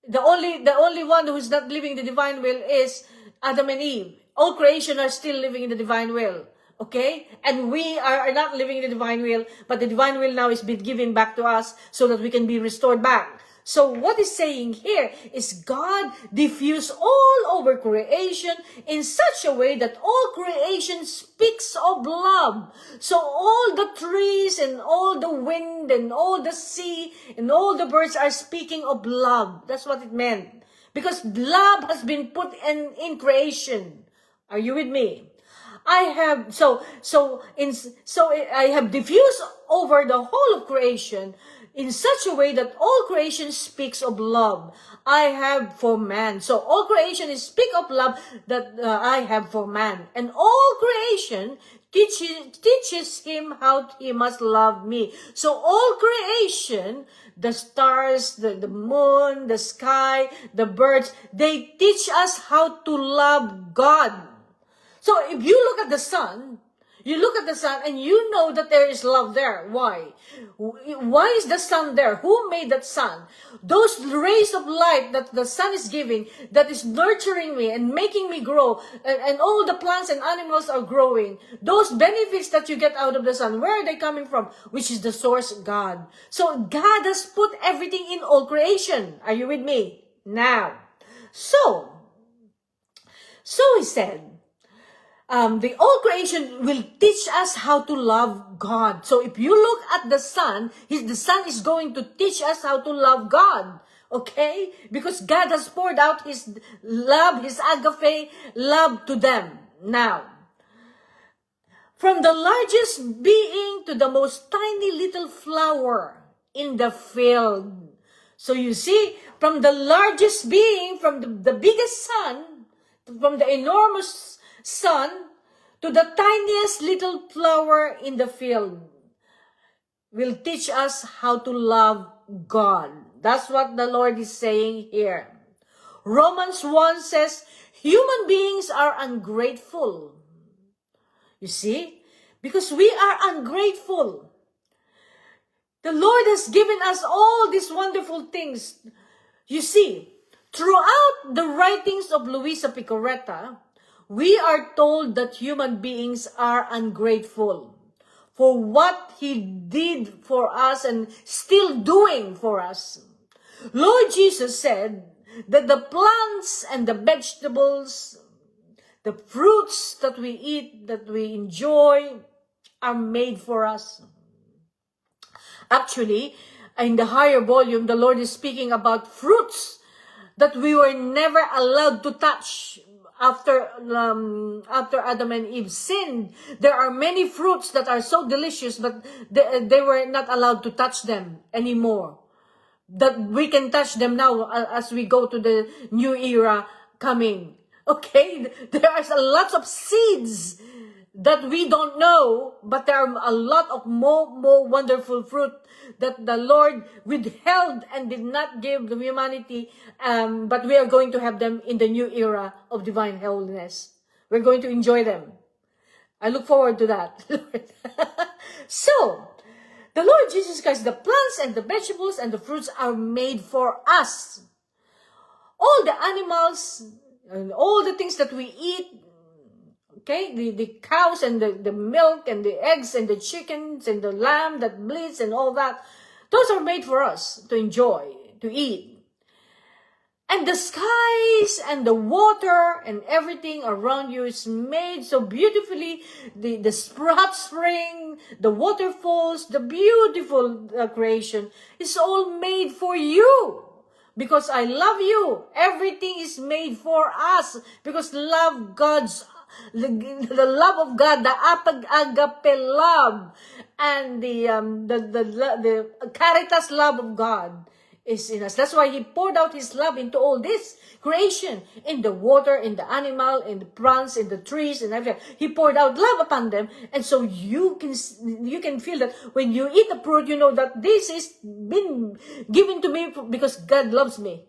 S1: The only one who is not living in the divine will is Adam and Eve. All creation are still living in the divine will. Okay, and we are not living in the divine will, but the divine will now is being given back to us so that we can be restored back. So what is saying here is God diffused all over creation in such a way that all creation speaks of love. So all the trees and all the wind and all the sea and all the birds are speaking of love. That's what it meant. Because love has been put in creation. Are you with me? I have I have diffused over the whole of creation in such a way that all creation speaks of love I have for man. So all creation is speak of love that I have for man. And all creation teaches him how he must love me. So all creation, the stars, the moon, the sky, the birds, they teach us how to love God. So if you look at the sun, and you know that there is love there. Why? Why is the sun there? Who made that sun? Those rays of light that the sun is giving, that is nurturing me and making me grow, and all the plants and animals are growing. Those benefits that you get out of the sun, where are they coming from? Which is the source, God. So God has put everything in all creation. Are you with me? Now, so he said, the all creation will teach us how to love God. So if you look at the sun is going to teach us how to love God. Okay? Because God has poured out His love, His agape love to them. Now, from the largest being to the most tiny little flower in the field. So you see, from the largest being, from the biggest sun, from the enormous sun, to the tiniest little flower in the field, will teach us how to love God. That's what the Lord is saying here. Romans 1 says, human beings are ungrateful. You see? Because we are ungrateful. The Lord has given us all these wonderful things. You see, throughout the writings of Luisa Picaretta, we are told that human beings are ungrateful for what He did for us and still doing for us. Lord Jesus said that the plants and the vegetables, the fruits that we eat, that we enjoy, are made for us. Actually, in the higher volume, the Lord is speaking about fruits that we were never allowed to touch after Adam and Eve sinned. There are many fruits that are so delicious, but they were not allowed to touch them anymore. That we can touch them now as we go to the new era coming. Okay, there are lots of seeds that we don't know, but there are a lot of more wonderful fruit that the Lord withheld and did not give the humanity, but we are going to have them in the new era of divine holiness. We're going to enjoy them. I look forward to that. So, the Lord Jesus Christ, the plants and the vegetables and the fruits are made for us. All the animals and all the things that we eat, okay, the cows and the milk and the eggs and the chickens and the lamb that bleeds and all that, those are made for us to enjoy, to eat. And the skies and the water and everything around you is made so beautifully. The hot spring, the waterfalls, the beautiful creation is all made for you. Because I love you. Everything is made for us. Because love God's the love of God, the agape love, and the caritas love of God is in us. That's why He poured out His love into all this creation, in the water, in the animal, in the plants, in the trees, and everything. He poured out love upon them, and so you can feel that when you eat the fruit, you know that this is been given to me because God loves me.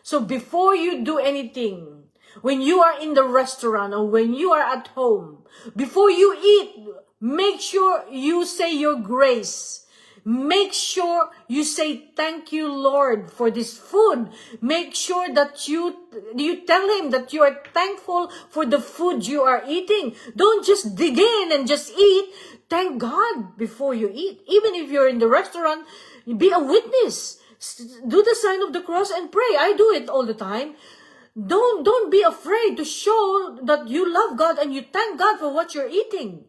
S1: So before you do anything, when you are in the restaurant or when you are at home, before you eat, make sure you say your grace. Make sure you say, thank you, Lord, for this food. Make sure that you tell Him that you are thankful for the food you are eating. Don't just dig in and just eat. Thank God before you eat. Even if you're in the restaurant, be a witness. Do the sign of the cross and pray. I do it all the time. Don't be afraid to show that you love God and you thank God for what you're eating.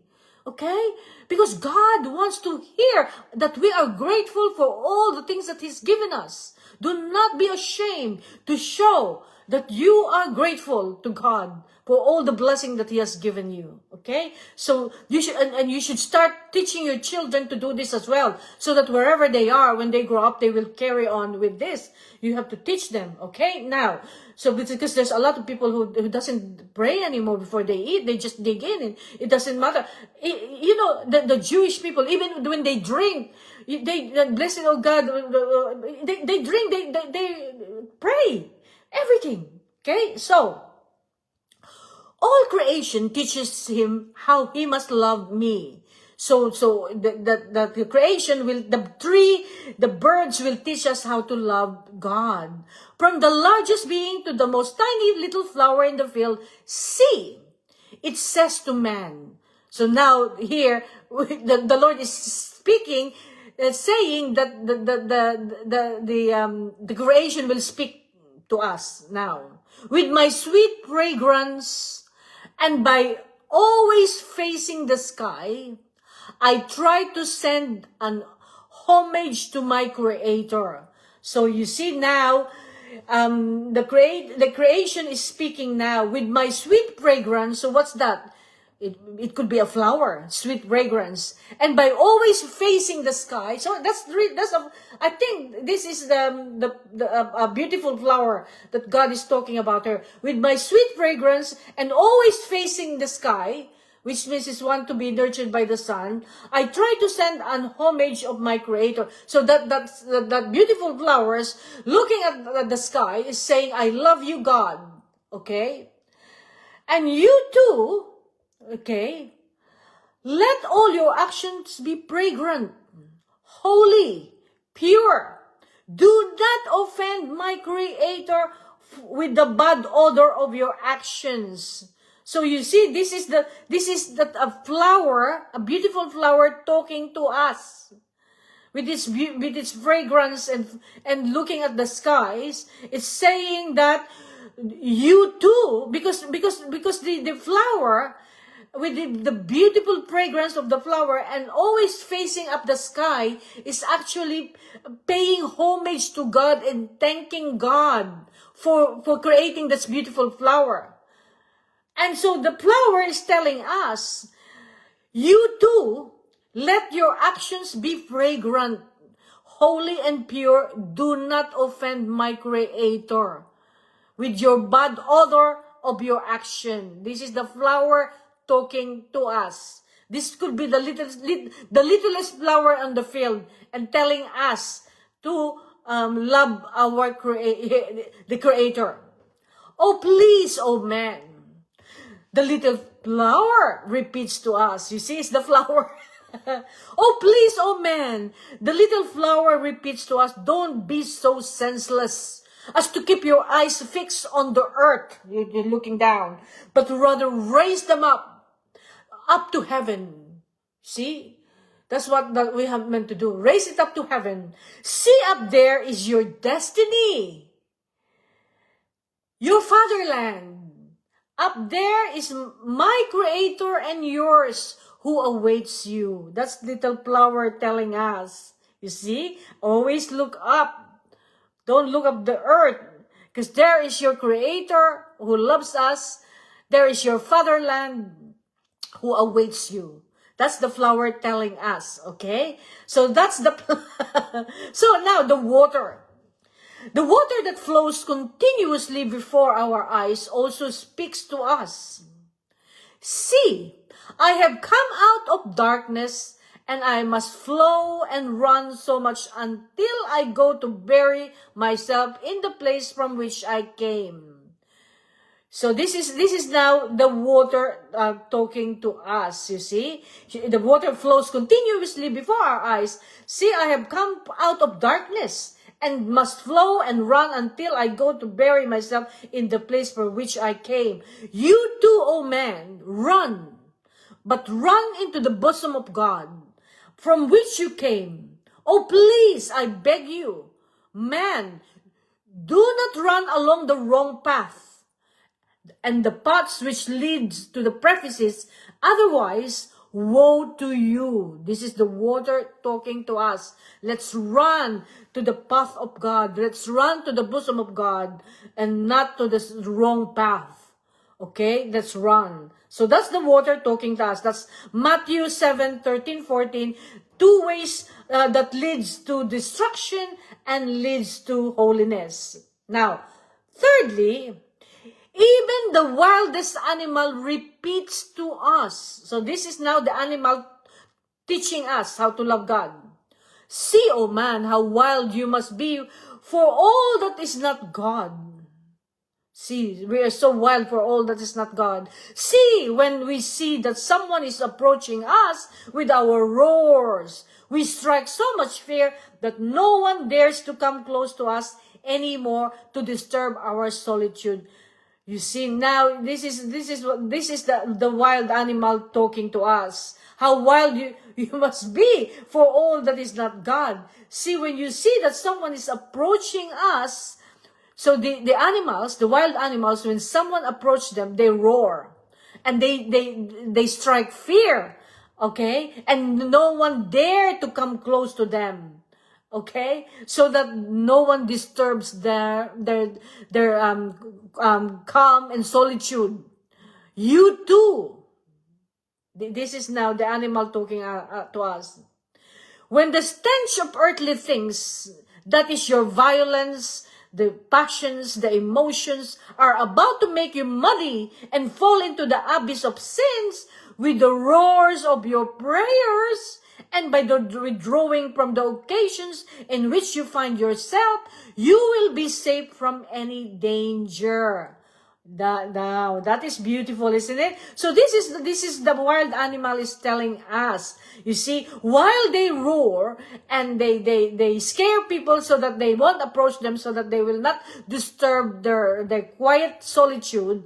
S1: Okay? Because God wants to hear that we are grateful for all the things that He's given us. Do not be ashamed to show that you are grateful to God for all the blessing that He has given you. Okay? So you should, and you should start teaching your children to do this as well, so that wherever they are, when they grow up, they will carry on with this. You have to teach them. Okay? Now, so because there's a lot of people who doesn't pray anymore before they eat, they just dig in and it doesn't matter. You know, the Jewish people, even when they drink, they blessed oh God, they drink, they pray, everything. Okay? So, all creation teaches him how he must love me. So the creation will, the tree, the birds will teach us how to love God. From the largest being to the most tiny little flower in the field, see, it says to man. So now here, the Lord is speaking, saying that the creation will speak to us now. With my sweet fragrance, and by always facing the sky, I try to send an homage to my Creator. So you see now, the creation is speaking now with my sweet fragrance. So what's that? It could be a flower, sweet fragrance. And by always facing the sky, so I think this is a beautiful flower that God is talking about her. With my sweet fragrance and always facing the sky, which means it's one to be nurtured by the sun, I try to send an homage of my Creator. So that beautiful flowers looking at the sky is saying, I love you, God. Okay? And you too, okay, let all your actions be fragrant, holy, pure. Do not offend my Creator with the bad odor of your actions. So you see, this is a flower, a beautiful flower talking to us. With its fragrance and looking at the skies, it's saying that you too, because the flower, with the beautiful fragrance of the flower and always facing up the sky, is actually paying homage to God and thanking God for creating this beautiful flower. And so the flower is telling us, you too, let your actions be fragrant, holy and pure. Do not offend my Creator with your bad odor of your action. This is the flower talking to us. This could be the littlest flower on the field and telling us to love the Creator. Oh, please, oh man. The little flower repeats to us. You see, it's the flower. Oh, please, oh man. The little flower repeats to us, don't be so senseless as to keep your eyes fixed on the earth. You're looking down. But rather raise them up to heaven. See? That's what that we have meant to do. Raise it up to heaven. See, up there is your destiny. Your fatherland. Up there is my Creator and yours who awaits you. That's little flower telling us. You see? Always look up. Don't look up the earth. Because there is your Creator who loves us. There is your fatherland who awaits you. That's the flower telling us. Okay? So that's the... So now the water. The water that flows continuously before our eyes also speaks to us. See, I have come out of darkness, and I must flow and run so much until I go to bury myself in the place from which I came. So this is now the water talking to us, you see. The water flows continuously before our eyes. See, I have come out of darkness, and must flow and run until I go to bury myself in the place for which I came. You too, O man, run, but run into the bosom of God, from which you came. Oh, please, I beg you, man, do not run along the wrong path, and the paths which leads to the precipices, otherwise, woe to you. This is the water talking to us. Let's run to the path of God. Let's run to the bosom of God and not to the wrong path. Okay? Let's run. So that's the water talking to us. That's Matthew 7:13-14. Two ways that leads to destruction and leads to holiness. Now, thirdly, even the wildest animal repeats to us. So this is now the animal teaching us how to love God. See, O man, how wild you must be for all that is not God. See, we are so wild for all that is not God. See, when we see that someone is approaching us with our roars, we strike so much fear that no one dares to come close to us anymore to disturb our solitude. You see, now this is the wild animal talking to us. How wild you must be for all that is not God. See, when you see that someone is approaching us, so the animals, the wild animals, when someone approaches them, they roar and they strike fear. Okay, and no one dare to come close to them. Okay, so that no one disturbs their calm and solitude. You too, This is now the animal talking to us. When the stench of earthly things, that is your violence, the passions, the emotions, are about to make you muddy and fall into the abyss of sins with the roars of your prayers, and by the withdrawing from the occasions in which you find yourself, you will be safe from any danger. That is beautiful, isn't it? So this is the wild animal is telling us. You see, while they roar and they scare people so that they won't approach them, so that they will not disturb their quiet solitude,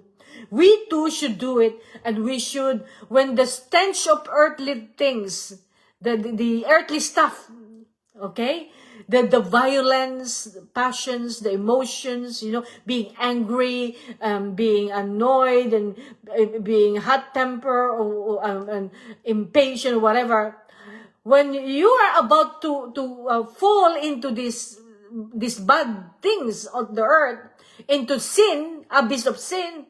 S1: we too should do it. And we should, when the stench of earthly things, the earthly stuff, okay, the violence, the passions, the emotions, being angry, being annoyed, and being hot temper, and impatient, whatever. When you are about to fall into these bad things of the earth, into sin, abyss of sin,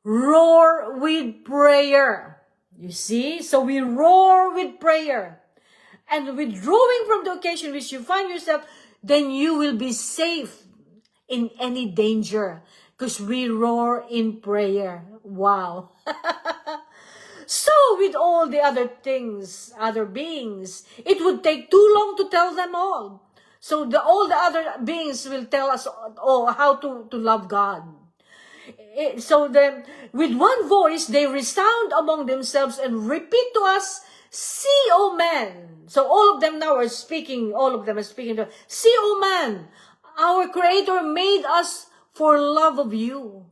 S1: roar with prayer. You see? So we roar with prayer. And withdrawing from the occasion which you find yourself, then you will be safe in any danger. Because we roar in prayer. Wow. So with all the other things, other beings, it would take too long to tell them all. So all the other beings will tell us how to love God. So with one voice, they resound among themselves and repeat to us, "See, O man." So all of them now are speaking, to, "See, O man, our Creator made us for love of you."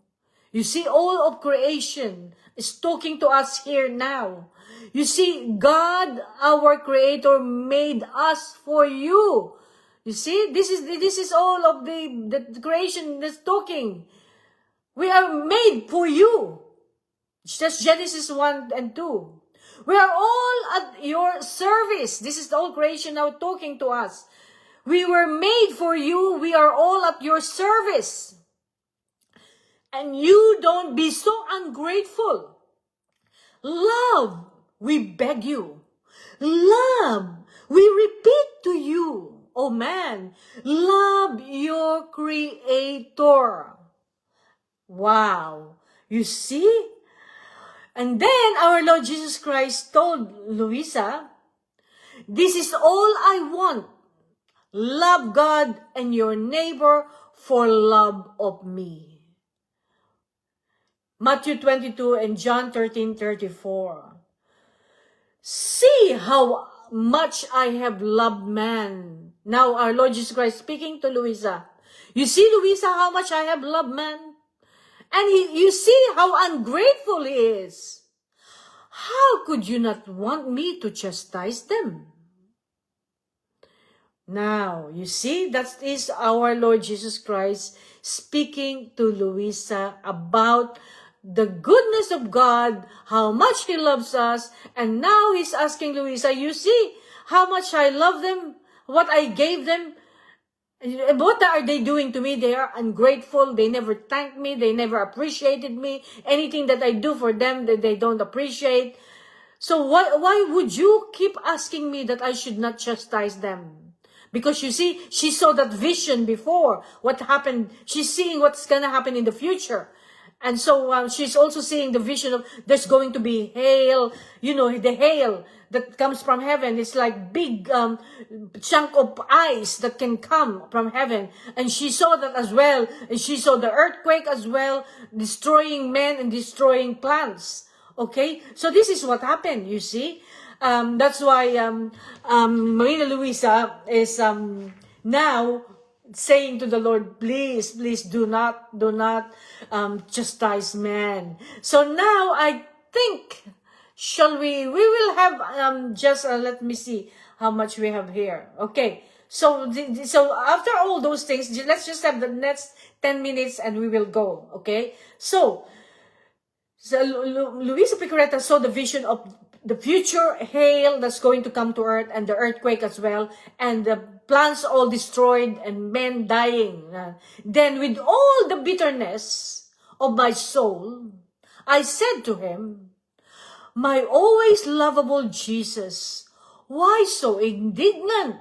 S1: You see, all of creation is talking to us here now. You see, God, our Creator, made us for you. You see, this is all of the creation that's talking. We are made for you. It's just Genesis 1 and 2. We are all at your service. This is the whole creation now talking to us. We were made for you. We are all at your service. And you don't be so ungrateful. Love, we beg you. Love, we repeat to you. Oh man, love your Creator. Wow. You see? And then our Lord Jesus Christ told Luisa, "This is all I want. Love God and your neighbor for love of me." Matthew 22 and John 13:34. "See how much I have loved man." Now our Lord Jesus Christ speaking to Luisa. You see, Luisa, how much I have loved man? And you see how ungrateful he is. How could you not want me to chastise them? Now, you see, that is our Lord Jesus Christ speaking to Luisa about the goodness of God, how much He loves us, and now He's asking Luisa, you see how much I love them, what I gave them. What are they doing to me? They are ungrateful. They never thanked me. They never appreciated me. Anything that I do for them, they don't appreciate. So why would you keep asking me that I should not chastise them? Because you see, she saw that vision before. What happened? She's seeing what's going to happen in the future. And so she's also seeing the vision of there's going to be hail, the hail that comes from heaven. It's like big chunk of ice that can come from heaven. And she saw that as well. And she saw the earthquake as well, destroying men and destroying plants. Okay? So this is what happened, you see. That's why Marina Luisa is now saying to the Lord, please do not chastise man. So now I think, we will have just let me see how much we have here. Okay, so so after all those things, let's just have the next 10 minutes and we will go. Okay, so Luisa Picaretta saw the vision of the future hail that's going to come to earth, and the earthquake as well, and the plants all destroyed and men dying. Then with all the bitterness of my soul, I said to him, My always lovable Jesus, why so indignant?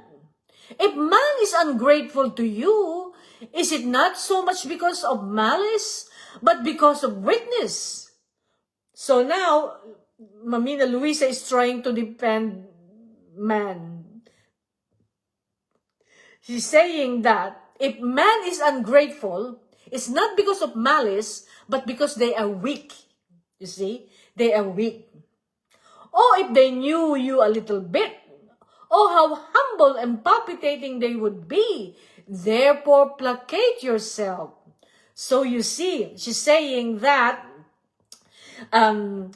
S1: If man is ungrateful to you, is it not so much because of malice, but because of weakness? So now, Mamina Luisa is trying to defend man. She's saying that if man is ungrateful, it's not because of malice, but because they are weak. You see? They are weak. Oh, if they knew you a little bit, oh, how humble and palpitating they would be. Therefore, placate yourself. So you see, she's saying that, you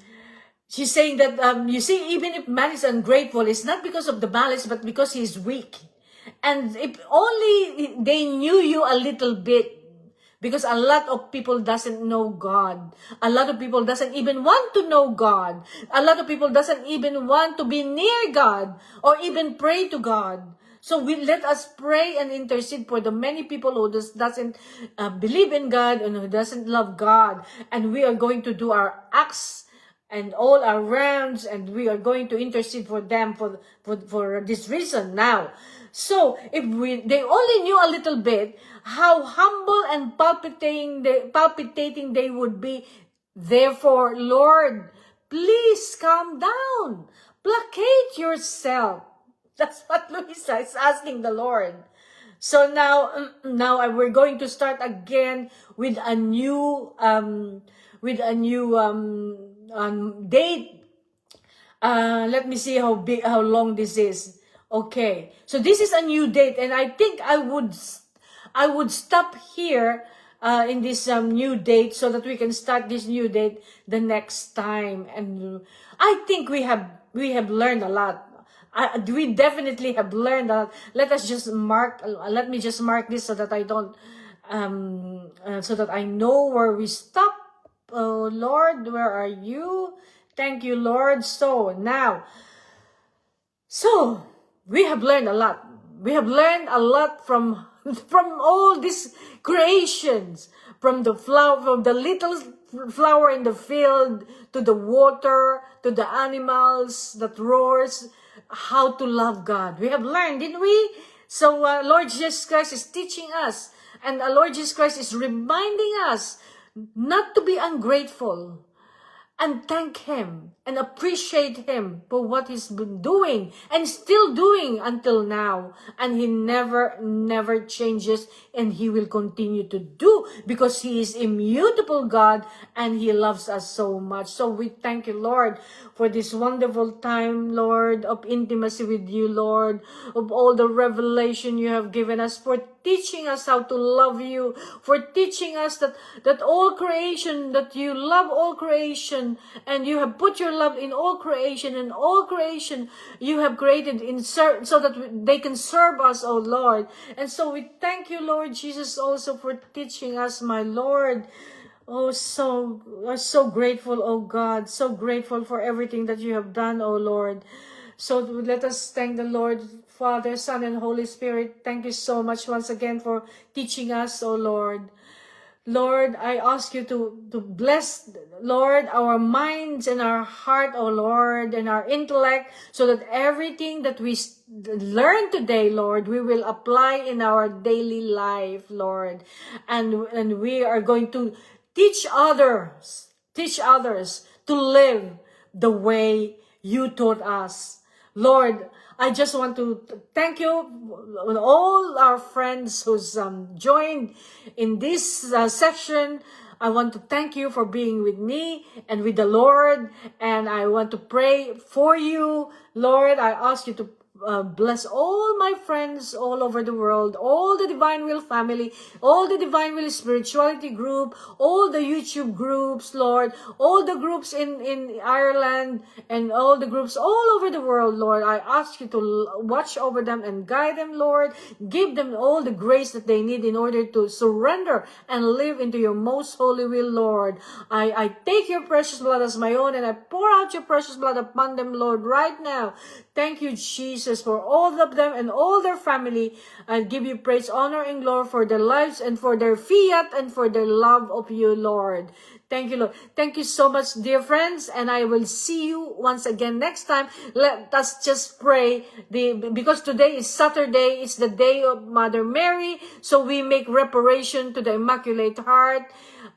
S1: see, even if man is ungrateful, it's not because of the malice, but because he is weak. And if only they knew you a little bit, because a lot of people doesn't know God. A lot of people doesn't even want to know God. A lot of people doesn't even want to be near God or even pray to God. So let us pray and intercede for the many people who doesn't believe in God and who doesn't love God. And we are going to do our acts and all our rounds, and we are going to intercede for them for this reason now. So if they only knew a little bit how humble and palpitating they would be. Therefore, Lord, please calm down. Placate yourself. That's what Luisa is asking the Lord. So now we're going to start again with a new date. Let me see how long this is. Okay, so this is a new date, and I think I would stop here in this new date so that we can start this new date the next time. And I think we have learned a lot. We definitely have learned a lot. Let me just mark this so that I don't so that I know where we stop. Oh Lord, where are you? Thank you, Lord. So we have learned a lot. We have learned a lot from all these creations, from the little flower in the field, to the water, to the animals that roars, how to love God. We have learned, didn't we? So Lord Jesus Christ is teaching us, and Lord Jesus Christ is reminding us not to be ungrateful, and thank Him and appreciate Him for what He's been doing and still doing until now. And He never changes, and He will continue to do, because He is immutable God and He loves us so much. So we thank you, Lord, for this wonderful time, Lord, of intimacy with you, Lord, of all the revelation you have given us, for teaching us how to love you, for teaching us that all creation, that you love all creation, and you have put your love in all creation, and all creation you have created so that they can serve us, oh Lord. And so we thank you, Lord Jesus, also for teaching us, my Lord. Oh, we're so grateful, oh God, so grateful for everything that you have done, oh Lord. So let us thank the Lord, Father, Son, and Holy Spirit. Thank you so much once again for teaching us, oh Lord. Lord, I ask you to bless, Lord, our minds and our heart, oh Lord, and our intellect, so that everything that we learn today, Lord, we will apply in our daily life, Lord. And we are going to teach others to live the way you taught us. Lord, I just want to thank you, all our friends who's joined in this session. I want to thank you for being with me and with the Lord, and I want to pray for you. Lord, I ask you to bless all my friends all over the world, all the Divine Will family, all the Divine Will spirituality group, all the YouTube groups, Lord, all the groups in Ireland, and all the groups all over the world, Lord. I ask you to watch over them and guide them, Lord. Give them all the grace that they need in order to surrender and live into your most holy will, Lord. I take your precious blood as my own, and I pour out your precious blood upon them, Lord, right now. Thank you, Jesus. Jesus, for all of them and all their family, and give you praise, honor, and glory for their lives and for their fiat and for their love of you, Lord. Thank you, Lord. Thank you so much, dear friends, and I will see you once again next time. Let us just pray, because today is Saturday, it's the day of Mother Mary, so we make reparation to the Immaculate Heart.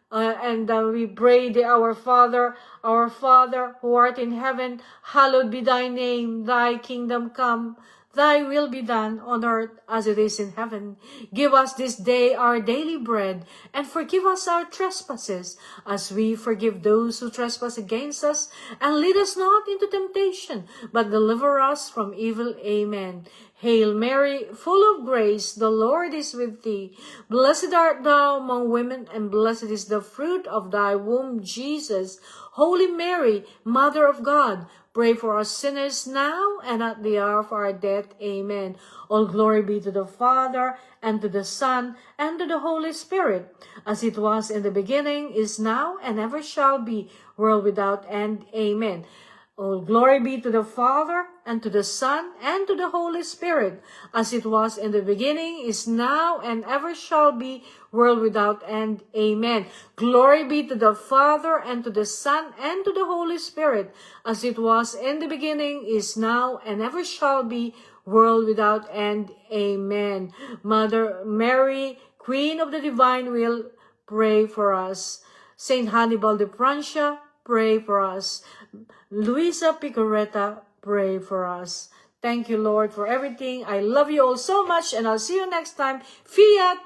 S1: And we pray our Father who art in heaven, hallowed be thy name, thy kingdom come, thy will be done on earth as it is in heaven. Give us this day our daily bread, and forgive us our trespasses, as we forgive those who trespass against us. And lead us not into temptation, but deliver us from evil. Amen. Hail Mary, full of grace, the Lord is with thee. Blessed art thou among women, and blessed is the fruit of thy womb, Jesus. Holy Mary, Mother of God, pray for us sinners now and at the hour of our death. Amen. All glory be to the Father, and to the Son, and to the Holy Spirit, as it was in the beginning, is now, and ever shall be, world without end. Amen. All glory be to the Father, and to the Son, and to the Holy Spirit, as it was in the beginning, is now, and ever shall be, world without end. Amen. Glory be to the Father, and to the Son, and to the Holy Spirit, as it was in the beginning, is now, and ever shall be, world without end. Amen. Mother Mary, Queen of the Divine Will, pray for us. Saint Hannibal de Prancia, pray for us. Luisa Picoretta, pray for us. Thank you, Lord, for everything. I love you all so much, and I'll see you next time. Fiat